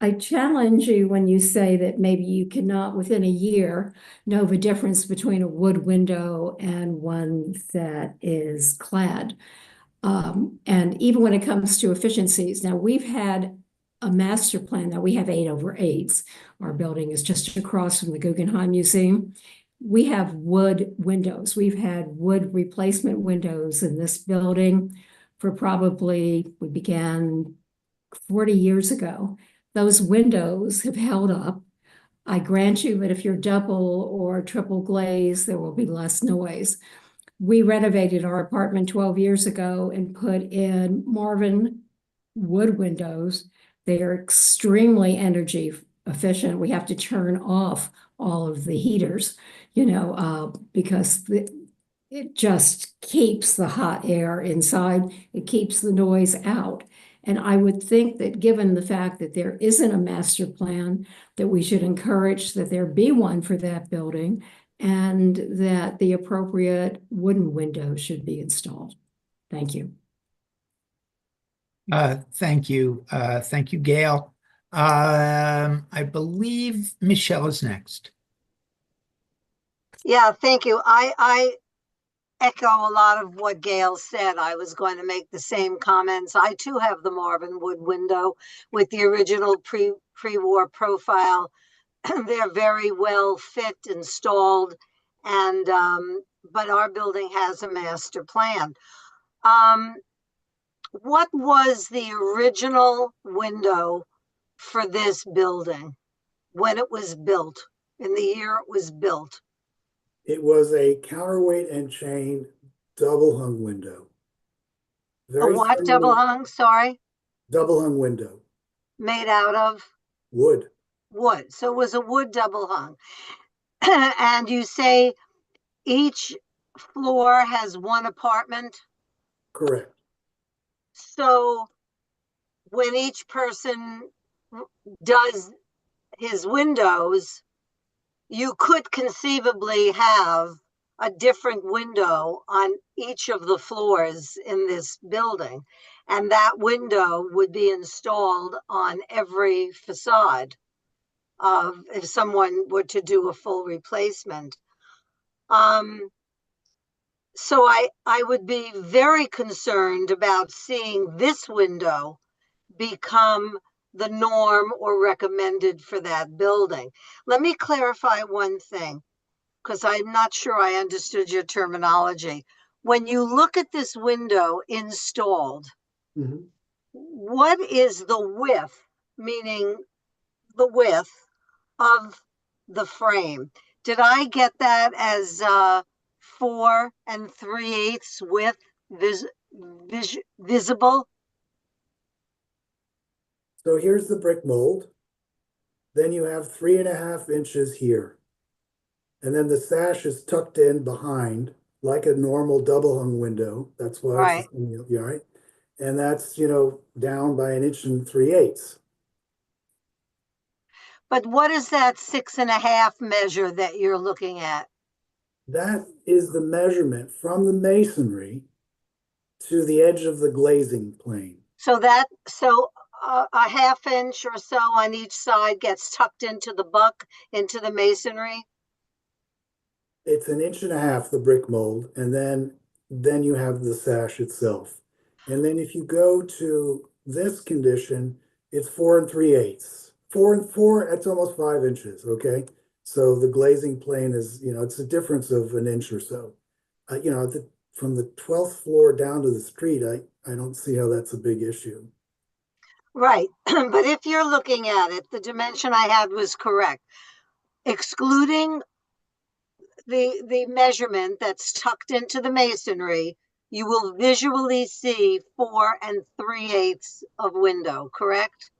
I challenge you when you say that maybe you cannot within a year know the difference between a wood window and one that is clad. And even when it comes to efficiencies, now we've had a master plan. Now we have 8/8s. Our building is just across from the Guggenheim Museum. We have wood windows. We've had wood replacement windows in this building for we began 40 years ago. Those windows have held up. I grant you that if you're double or triple glazed, there will be less noise. We renovated our apartment 12 years ago and put in Marvin wood windows. They are extremely energy efficient. We have to turn off all of the heaters, because it just keeps the hot air inside. It keeps the noise out. And I would think that given the fact that there isn't a master plan, that we should encourage that there be one for that building and that the appropriate wooden window should be installed. Thank you.
Thank you. Thank you, Gail. I believe Michelle is next.
Yeah, thank you. I echo a lot of what Gail said. I was going to make the same comments. I too have the Marvin wood window with the original pre-war profile. They're very well fit, installed, and but our building has a master plan. What was the original window for this building when it was built, in the year it was built?
It was a counterweight and chain double hung window.
A what double hung? Sorry.
Double hung window,
made out of
wood.
wood. So it was a wood double hung. And you say each floor has one apartment?
Correct.
So when each person does his windows, you could conceivably have a different window on each of the floors in this building. And that window would be installed on every facade of if someone were to do a full replacement. So I would be very concerned about seeing this window become the norm or recommended for that building. Let me clarify one thing, because I'm not sure I understood your terminology. When you look at this window installed, what is the width, meaning the width of the frame? Did I get that as 4 3/8 width visible?
So here's the brick mold. Then you have 3.5 inches here. And then the sash is tucked in behind like a normal double hung window. That's why
Right.
it's, right? And that's, down by 1 3/8 inches.
But what is that 6.5 measure that you're looking at?
That is the measurement from the masonry to the edge of the glazing plane.
So a half inch or so on each side gets tucked into the buck, into the masonry?
It's 1.5 inches, the brick mold, and then you have the sash itself. And then if you go to this condition, it's 4 3/8 inches. 4 and 4, that's almost 5 inches, okay? So the glazing plane is, it's a difference of 1 inch or so. From the 12th floor down to the street, I don't see how that's a big issue.
Right. But if you're looking at it, the dimension I had was correct. Excluding the measurement that's tucked into the masonry, you will visually see 4 3/8 of window, correct?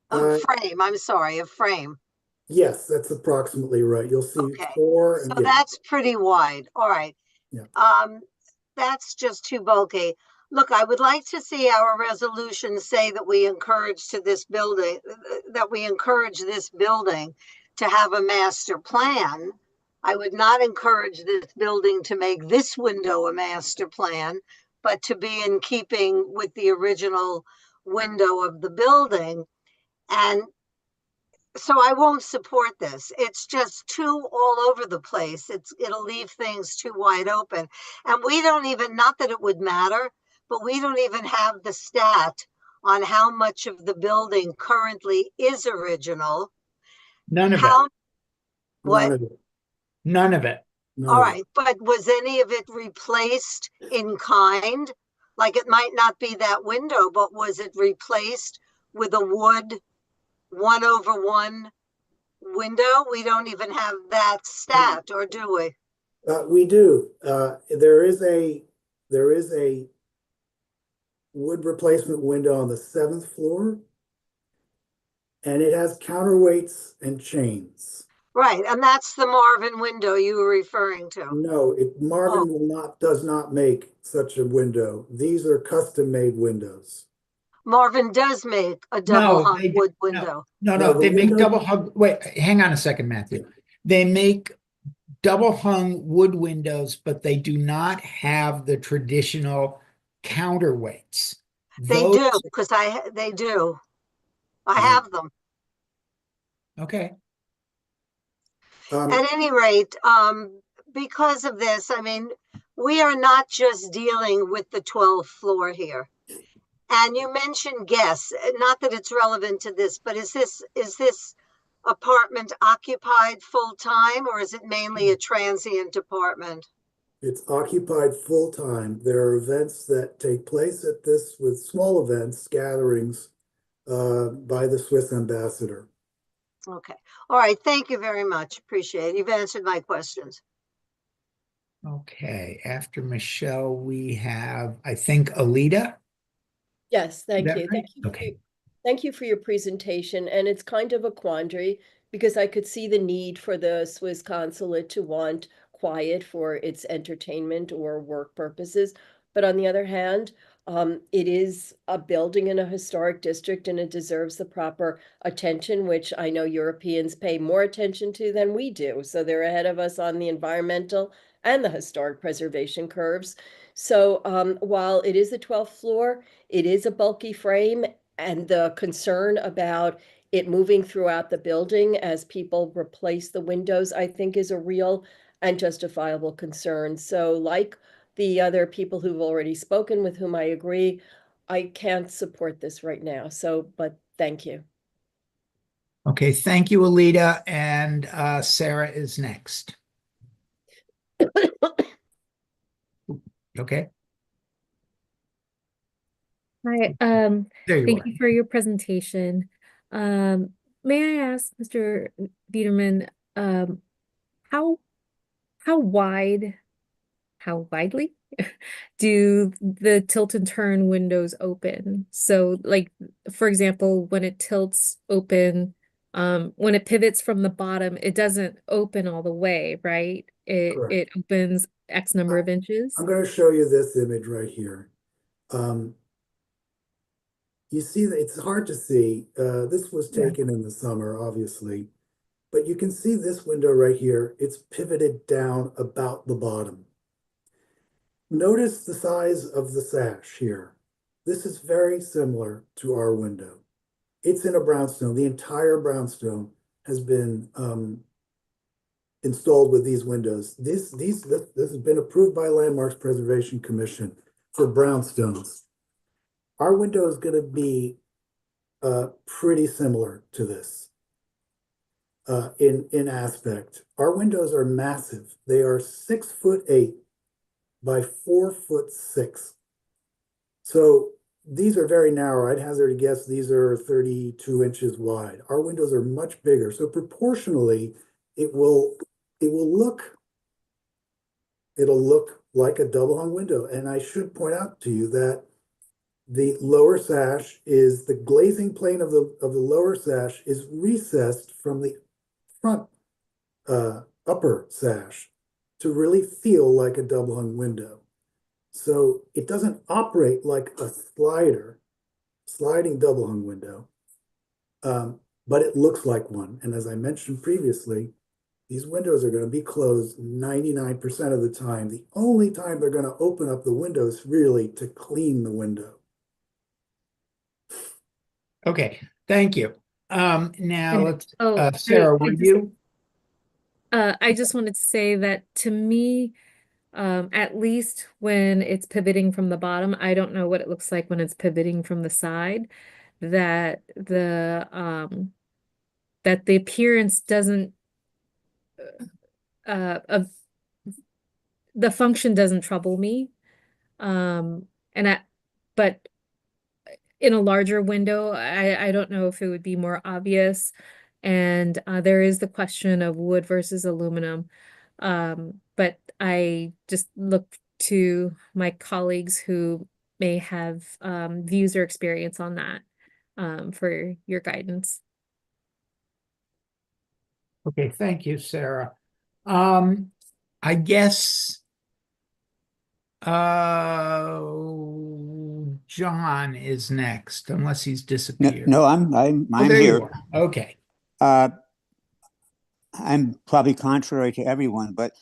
Frame, I'm sorry, of frame.
Yes, that's approximately right. You'll see
Okay.
4
So
and
that's pretty wide. All right.
Yeah.
That's just too bulky. Look, I would like to see our resolution say that we encourage this building to have a master plan. I would not encourage this building to make this window a master plan, but to be in keeping with the original window of the building. And so I won't support this. It's just too all over the place. It'll leave things too wide open. And we don't even, not that it would matter, but we don't even have the stat on how much of the building currently is original.
None of it.
What?
None of it.
None of it.
All right, but was any of it replaced in kind? Like it might not be that window, but was it replaced with a wood 1/1 window? We don't even have that stat, or do we?
We do. There is a wood replacement window on the 7th floor, and it has counterweights and chains.
Right, and that's the Marvin window you were referring to.
No, Marvin does not make such a window. These are custom-made windows.
Marvin does make a double hung wood window.
No, they make double hung. Wait, hang on a second, Matthew. They make double hung wood windows, but they do not have the traditional counterweights.
They do, because they do. I have them.
Okay.
At any rate, because of this, I mean, we are not just dealing with the 12th floor here. And you mentioned guests, not that it's relevant to this, but is this apartment occupied full time, or is it mainly a transient apartment?
It's occupied full time. There are events that take place at this with small events, gatherings by the Swiss ambassador.
Okay. All right. Thank you very much. Appreciate it. You've answered my questions.
Okay. After Michelle, we have, I think, Alita.
Yes, thank
that
you.
right? Okay.
Thank you for your presentation. And it's kind of a quandary because I could see the need for the Swiss consulate to want quiet for its entertainment or work purposes. But on the other hand, it is a building in a historic district and it deserves the proper attention, which I know Europeans pay more attention to than we do. So they're ahead of us on the environmental and the historic preservation curves. So while it is the 12th floor, it is a bulky frame, and the concern about it moving throughout the building as people replace the windows, I think is a real and justifiable concern. So like the other people who've already spoken with whom I agree, I can't support this right now. So, but thank you.
Okay, thank you, Alita. And Sarah is next. Okay,
Hi,
there you
thank
are.
you for your presentation. May I ask, Mr. Biederman, um, how how wide, how widely do the tilt and turn windows open? So, like, for example, when it tilts open, when it pivots from the bottom, it doesn't open all the way, right?
Correct.
It opens X number of inches.
I'm going to show you this image right here. You see that it's hard to see. This was taken in the summer, obviously, but you can see this window right here. It's pivoted down about the bottom. Notice the size of the sash here. This is very similar to our window. It's in a brownstone. The entire brownstone has been installed with these windows. This has been approved by Landmarks Preservation Commission for brownstones. Our window is going to be pretty similar to this in aspect. Our windows are massive. They are 6'8" by 4'6". So these are very narrow. I'd hazard a guess these are 32 inches wide. Our windows are much bigger. So proportionally, it'll look like a double hung window. And I should point out to you that the lower sash is the glazing plane of the lower sash is recessed from the front upper sash to really feel like a double hung window. So it doesn't operate like a sliding double hung window, but it looks like one. And as I mentioned previously, these windows are going to be closed 99% of the time. The only time they're going to open up the windows really to clean the window.
Okay, thank you. Now
And-
let's,
oh,
Sarah, were you?
I just wanted to say that to me, at least when it's pivoting from the bottom, I don't know what it looks like when it's pivoting from the side, that the appearance doesn't of the function doesn't trouble me. But in a larger window, I don't know if it would be more obvious. And there is the question of wood versus aluminum. But I just look to my colleagues who may have views or experience on that for your guidance.
Okay, thank you, Sarah. I guess John is next, unless he's disappeared.
No, I'm
Oh, there you
here.
are. Okay.
I'm probably contrary to everyone, but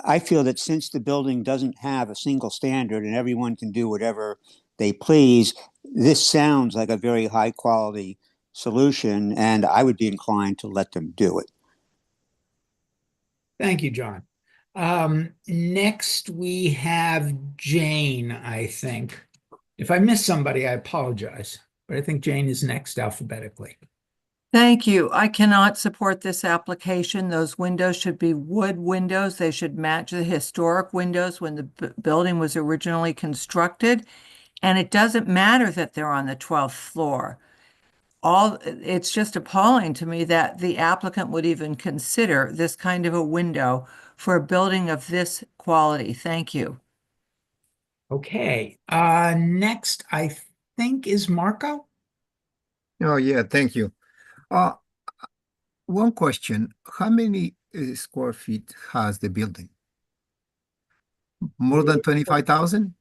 I feel that since the building doesn't have a single standard and everyone can do whatever they please, this sounds like a very high quality solution, and I would be inclined to let them do it.
Thank you, John. Next we have Jane, I think. If I miss somebody, I apologize, but I think Jane is next alphabetically.
Thank you. I cannot support this application. Those windows should be wood windows. They should match the historic windows when the building was originally constructed. And it doesn't matter that they're on the 12th floor. It's just appalling to me that the applicant would even consider this kind of a window for a building of this quality. Thank you.
Okay, next I think is Marco.
Oh, yeah, thank you. Uh, one question, how many square feet has the building? More than 25,000?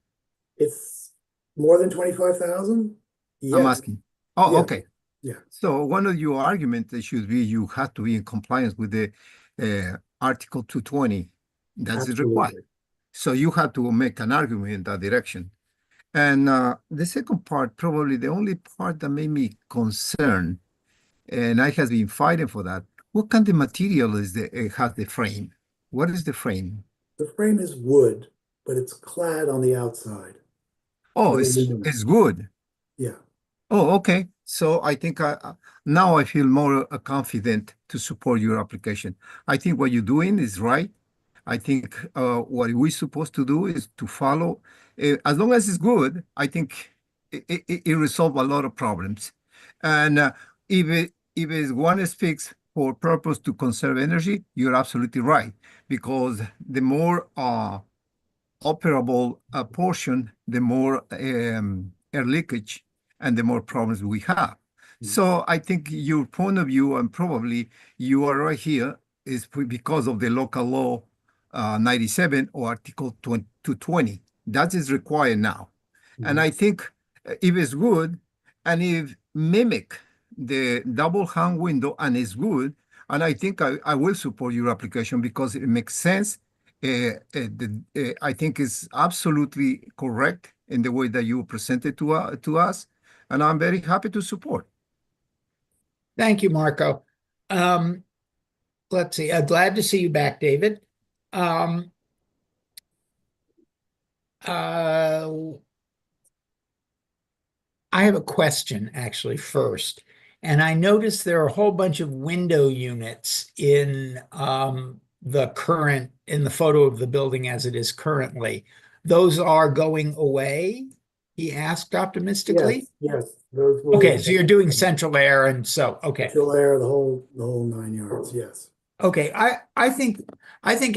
It's more than 25,000?
I'm
Yes,
asking. Oh,
yeah,
okay.
yeah,
So one of your arguments should be you have to be in compliance with the Article 220. That's required.
absolutely.
So you have to make an argument in that direction. And the second part, probably the only part that made me concerned, and I have been fighting for that. What kind of material is has the frame? What is the frame?
The frame is wood, but it's clad on the outside
Oh,
with aluminum.
it's good.
Yeah,
Oh, okay. So I think now I feel more confident to support your application. I think what you're doing is right. I think what we're supposed to do is to follow. As long as it's good, I think it resolves a lot of problems. And if it's one speaks for purpose to conserve energy, you're absolutely right. Because the more operable portion, the more air leakage and the more problems we have. So I think your point of view, and probably you are right here, is because of the local law 97 or Article 220. That is required now. And I think if it's good and if mimic the double hung window and it's good, and I think I will support your application because it makes sense. I think it's absolutely correct in the way that you presented to us, and I'm very happy to support.
Thank you, Marco. Let's see. Glad to see you back, David. Um, uh, I have a question actually first. And I noticed there are a whole bunch of window units in the photo of the building as it is currently. Those are going away, he asked optimistically.
yes, those will.
Okay, so you're doing central air and so, okay.
Central air, the whole 9 yards, yes.
Okay, I think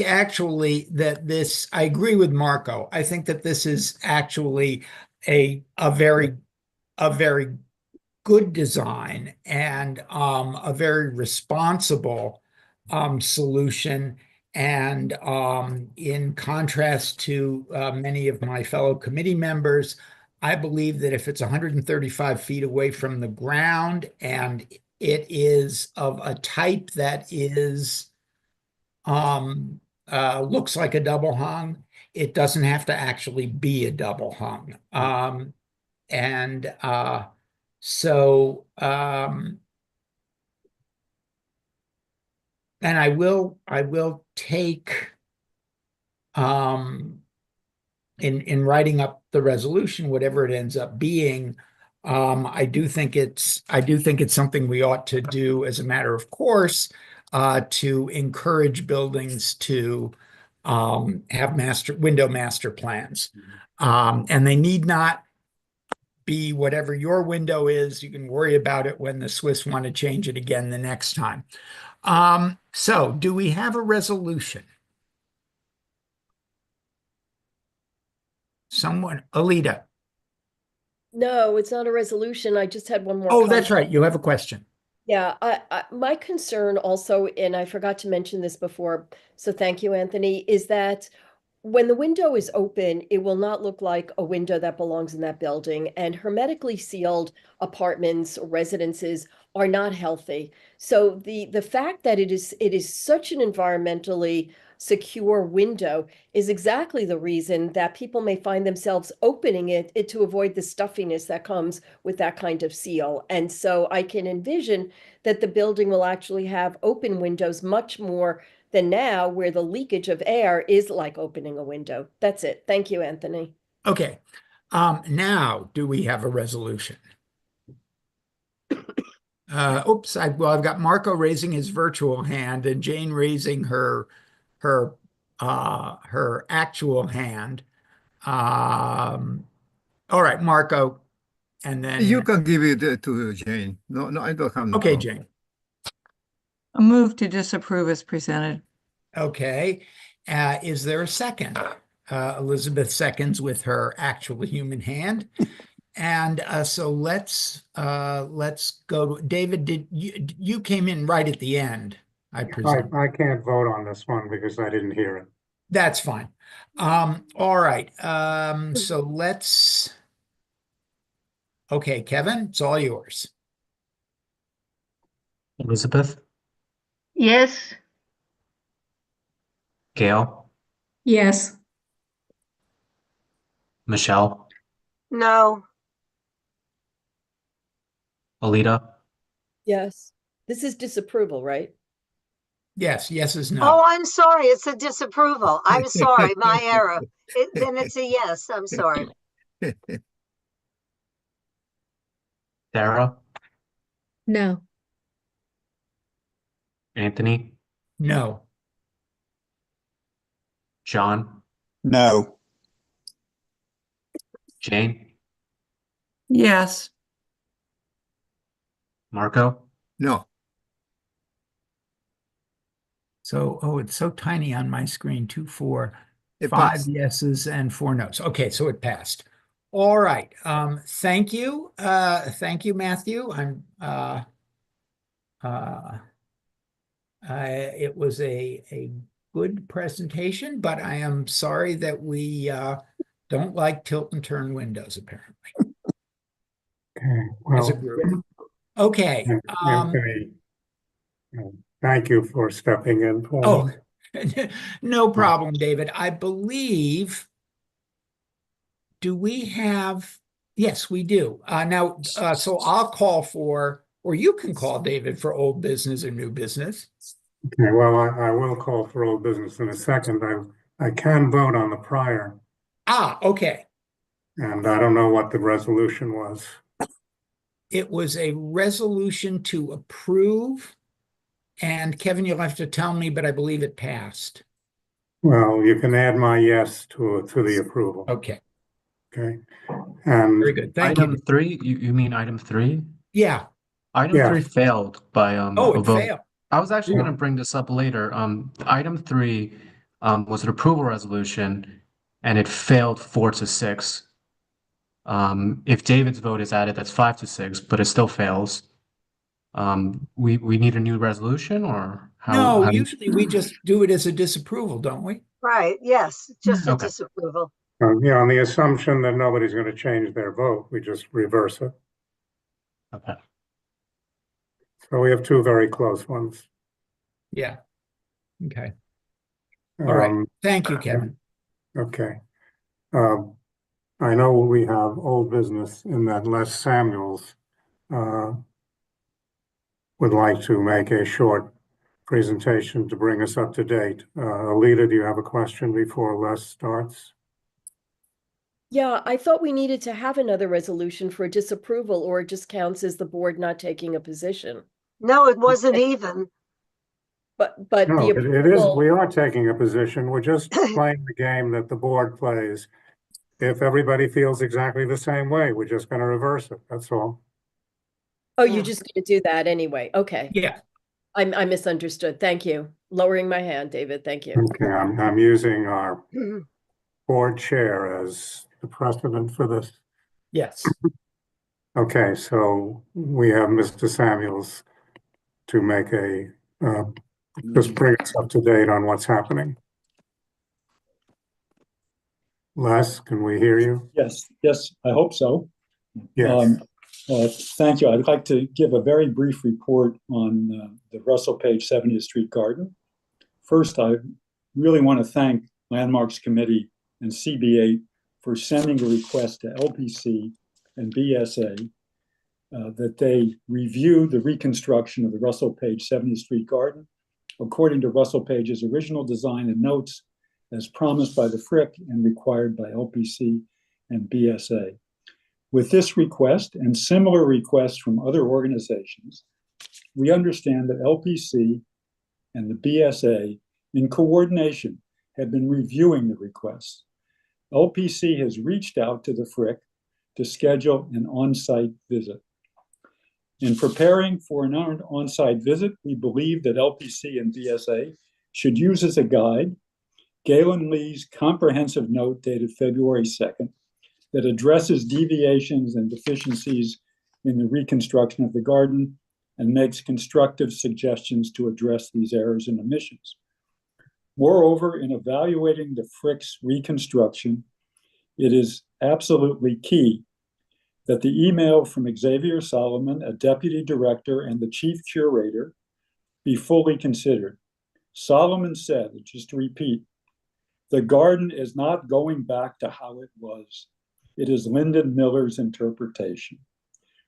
actually that this, I agree with Marco. I think that this is actually a very good design and a very responsible solution. And in contrast to many of my fellow committee members, I believe that if it's 135 feet away from the ground and it is of a type that is looks like a double hung, it doesn't have to actually be a double hung. And so, and I will take, in writing up the resolution, whatever it ends up being, I do think it's something we ought to do as a matter of course, to encourage buildings to have window master plans. And they need not be whatever your window is. You can worry about it when the Swiss want to change it again the next time. So do we have a resolution? Someone, Alita.
No, it's not a resolution. I just had one more.
Oh, that's right. You have a question.
Yeah, my concern also, and I forgot to mention this before, so thank you, Anthony, is that when the window is open, it will not look like a window that belongs in that building. And hermetically sealed apartments or residences are not healthy. So the fact that it is such an environmentally secure window is exactly the reason that people may find themselves opening it to avoid the stuffiness that comes with that kind of seal. And so I can envision that the building will actually have open windows much more than now, where the leakage of air is like opening a window. That's it. Thank you, Anthony.
Okay. Now, do we have a resolution? Oops, I've got Marco raising his virtual hand and Jane raising her actual hand. All right, Marco, and then
you can give it to Jane. No, I don't have no
okay,
problem.
Jane.
A move to disapprove is presented.
Okay. Is there a second? Elizabeth seconds with her actual human hand. And so let's go to David. Did you came in right at the end, I presume?
I can't vote on this one because I didn't hear it.
That's fine. All right. So let's. Okay, Kevin, it's all yours.
Elizabeth,
Yes.
Gail,
Yes.
Michelle,
No,
Alita,
Yes. This is disapproval, right?
Yes, yes is
oh,
no.
I'm sorry, it's a disapproval. I'm sorry, my error. Then it's a yes, I'm sorry.
Sarah,
No.
Anthony,
No.
John,
No.
Jane,
Yes.
Marco,
No.
So, oh, it's so tiny on my screen. 2, 4,
It
5
passed.
yeses and 4 noes. Okay, so it passed. All right. Thank you. Thank you, Matthew. It was a good presentation, but I am sorry that we don't like tilt and turn windows, apparently,
Okay,
as a
well,
group. Okay.
Anthony, thank you for stepping in for
Oh,
me.
no problem, David. I believe, do we have, yes, we do. Now, so I'll call for, or you can call, David, for old business or new business.
Okay, well, I will call for old business in a second. I can vote on the prior,
Okay.
and I don't know what the resolution was.
It was a resolution to approve, and Kevin, you'll have to tell me, but I believe it passed.
Well, you can add my yes to the approval.
Okay,
Okay, and
very good. Thank
item
you.
3. You mean item 3?
Yeah.
Item
Yeah.
3 failed by
Oh,
a
it
vote.
failed.
I was actually
Yeah.
going to bring this up later. Item 3 was an approval resolution, and it failed 4-6. If David's vote is added, that's 5-6, but it still fails. We need a new resolution, or
No,
how
usually we just do it as a disapproval, don't we?
Right, yes, just a
Okay.
disapproval.
Yeah, on the assumption that nobody's going to change their vote, we just reverse it.
Okay.
So we have two very close ones.
Yeah. Okay. All right. Thank you, Kevin.
Okay. I know we have old business in that Les Samuels would like to make a short presentation to bring us up to date. Alita, do you have a question before Les starts?
Yeah, I thought we needed to have another resolution for disapproval, or it just counts as the board not taking a position.
No, it wasn't even.
But
No,
the
it is,
approval,
we are taking a position. We're just playing the game that the board plays. If everybody feels exactly the same way, we're just going to reverse it. That's all.
oh, you're just going to do that anyway. Okay.
Yeah.
I misunderstood. Thank you. Lowering my hand, David. Thank you.
Okay, I'm using our board chair as the precedent for this.
Yes.
Okay, so we have Mr. Samuels to make just bring us up to date on what's happening. Les, can we hear you?
Yes, I hope so.
Yes.
Thank you. I'd like to give a very brief report on the Russell Page 70th Street Garden. First, I really want to thank Landmarks Committee and CB8 for sending a request to LPC and BSA that they review the reconstruction of the Russell Page 70th Street Garden according to Russell Page's original design and notes as promised by the Frick and required by LPC and BSA. With this request and similar requests from other organizations, we understand that LPC and the BSA, in coordination, have been reviewing the requests. LPC has reached out to the Frick to schedule an on-site visit. In preparing for an on-site visit, we believe that LPC and BSA should use as a guide Galen Lee's comprehensive note dated February 2nd that addresses deviations and deficiencies in the reconstruction of the garden and makes constructive suggestions to address these errors and omissions. Moreover, in evaluating the Frick's reconstruction, it is absolutely key that the email from Xavier Solomon, a deputy director and the chief curator, be fully considered. Solomon said, just to repeat, the garden is not going back to how it was. It is Lyndon Miller's interpretation.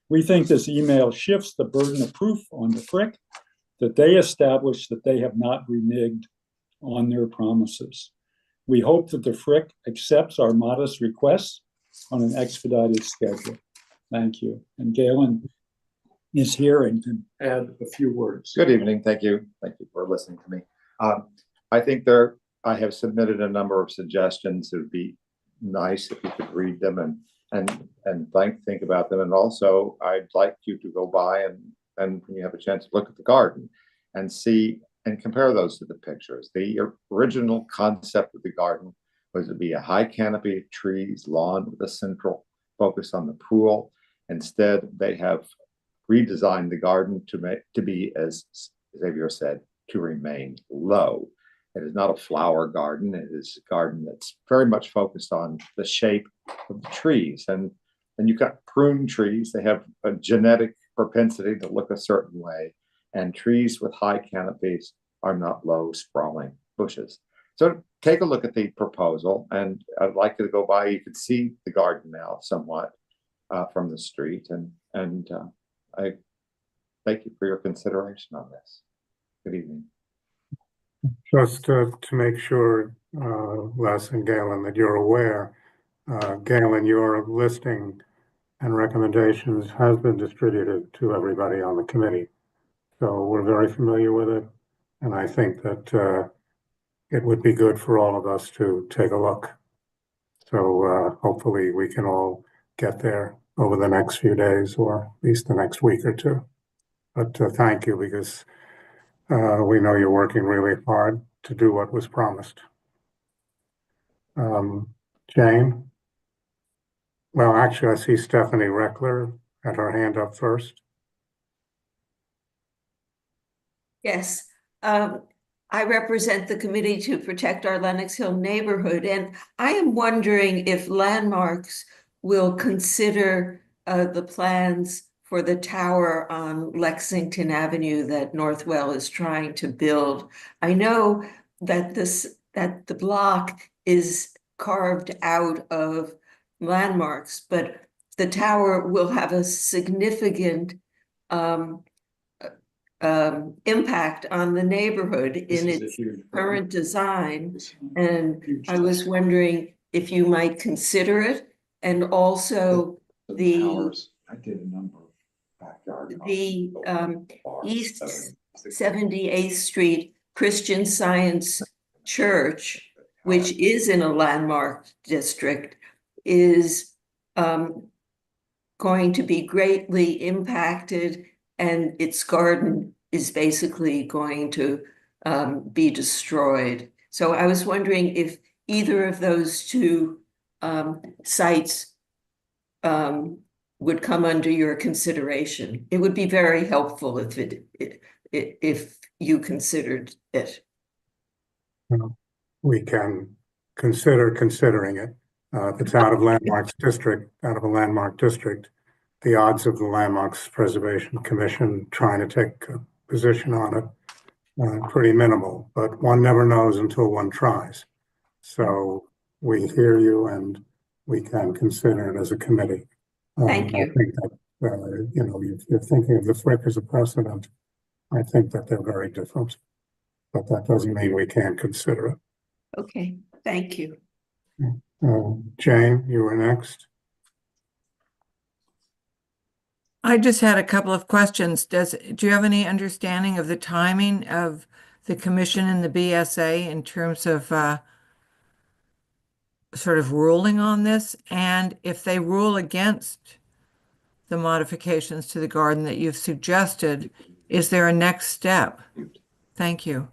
We think this email shifts the burden of proof on the Frick, that they establish that they have not reneged on their promises. We hope that the Frick accepts our modest requests on an expedited schedule. Thank you. And Galen is here and can add a few words.
Good evening. Thank you. Thank you for listening to me. I think I have submitted a number of suggestions. It would be nice if you could read them and think about them. And also, I'd like you to go by and when you have a chance to look at the garden and see and compare those to the pictures. The original concept of the garden was to be a high canopy of trees, lawn with a central focus on the pool. Instead, they have redesigned the garden to be, as Xavier said, to remain low. It is not a flower garden. It is a garden that's very much focused on the shape of the trees. And you've got prune trees. They have a genetic propensity to look a certain way. And trees with high canopies are not low, sprawling bushes. So take a look at the proposal. And I'd like you to go by. You can see the garden now somewhat from the street. And I thank you for your consideration on this. Good evening.
Just to make sure, Les and Galen, that you're aware, Galen, your listing and recommendations has been distributed to everybody on the committee. So we're very familiar with it. And I think that it would be good for all of us to take a look. So hopefully we can all get there over the next few days or at least the next week or two. But thank you, because we know you're working really hard to do what was promised. Jane? Well, actually, I see Stephanie Reckler had her hand up first.
Yes, I represent the Committee to Protect Our Lenox Hill Neighborhood, and I am wondering if Landmarks will consider the plans for the tower on Lexington Avenue that Northwell is trying to build. I know that the block is carved out of Landmarks, but the tower will have a significant impact on the neighborhood in its current design. And I was wondering if you might consider it, and also the East 78th Street Christian Science Church, which is in a landmark district, is going to be greatly impacted, and its garden is basically going to be destroyed. So I was wondering if either of those two sites would come under your consideration. It would be very helpful if you considered it.
Well, we can consider considering it. If it's out of a landmark district, the odds of the Landmarks Preservation Commission trying to take a position on it are pretty minimal, but one never knows until one tries. So we hear you, and we can consider it as a committee.
Thank you.
I think that, you're thinking of the Frick as a precedent. I think that they're very different, but that doesn't mean we can't consider it.
Okay, thank you.
Jane, you were next.
I just had a couple of questions. Do you have any understanding of the timing of the commission and the BSA in terms of sort of ruling on this? And if they rule against the modifications to the garden that you've suggested, is there a next step? Thank you.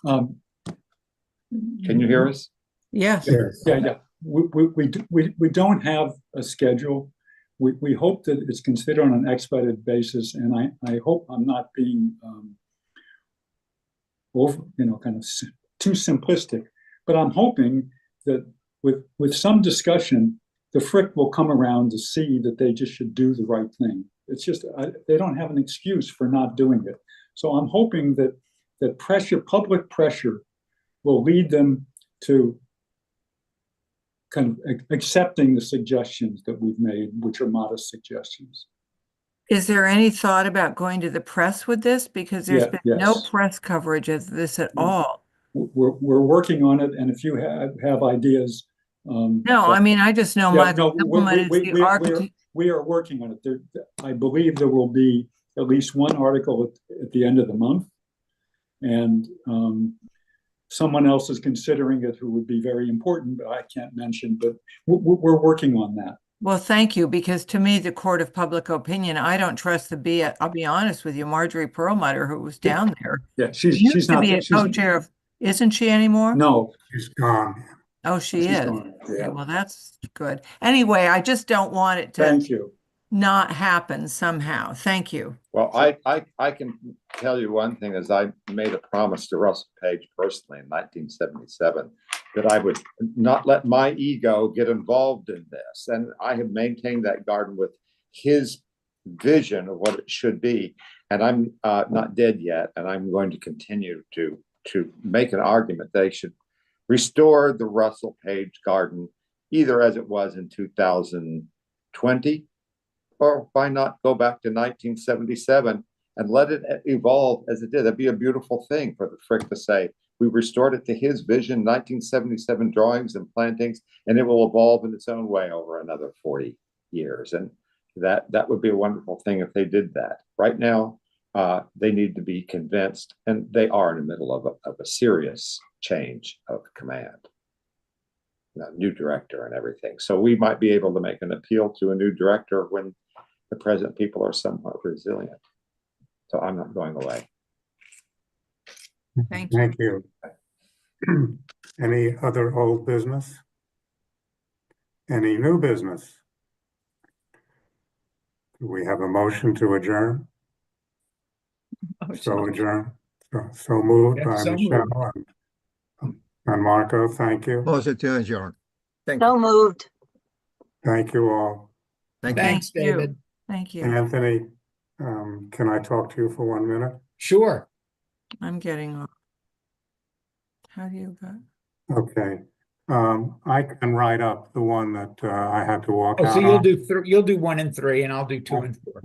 Can you hear us?
Yes.
Yes.
Yeah. We don't have a schedule. We hope that it's considered on an expedited basis, and I hope I'm not being over, kind of too simplistic. But I'm hoping that with some discussion, the Frick will come around to see that they just should do the right thing. It's just they don't have an excuse for not doing it. So I'm hoping that public pressure, will lead them to kind of accepting the suggestions that we've made, which are modest suggestions.
Is there any thought about going to the press with this? Because there's been no
Yes.
press coverage of this at all.
We're working on it, and if you have ideas.
No, I mean, I just know my compliment is the architect.
We are working on it. I believe there will be at least one article at the end of the month, and someone else is considering it who would be very important, but I can't mention, but we're working on that.
Well, thank you, because to me, the court of public opinion, I don't trust I'll be honest with you, Marjorie Perlmutter, who was down there.
Yeah, she's not
a co-chair of, isn't she anymore?
No.
She's gone.
Oh, she's
gone. Yeah.
Okay, well, that's good. Anyway, I just don't want it to
Thank you.
Not happen somehow. Thank you.
Well, I can tell you one thing is I made a promise to Russell Page personally in 1977 that I would not let my ego get involved in this. And I have maintained that garden with his vision of what it should be. And I'm not dead yet. And I'm going to continue to make an argument that they should restore the Russell Page garden, either as it was in 2020, or why not go back to 1977 and let it evolve as it did? That'd be a beautiful thing for the Frick to say, we restored it to his vision, 1977 drawings and plantings, and it will evolve in its own way over another 40 years. And that would be a wonderful thing if they did that. Right now, they need to be convinced, and they are in the middle of a serious change of command. New director and everything. So we might be able to make an appeal to a new director when the present people are somewhat resilient. So I'm not going away.
Thank you.
Thank you. Any other old business? Any new business? Do we have a motion to adjourn? So adjourn. So moved by Michelle and Marco. Thank you.
Motion to adjourn. Thank
So
you.
moved.
Thank you all.
Thanks, David.
Thank you.
Anthony, can I talk to you for 1 minute?
Sure.
I'm getting off. How do you go?
Okay. I can write up the one that I had to walk
Oh,
out
so you'll
on.
do 1 and 3, and I'll do 2 and 4.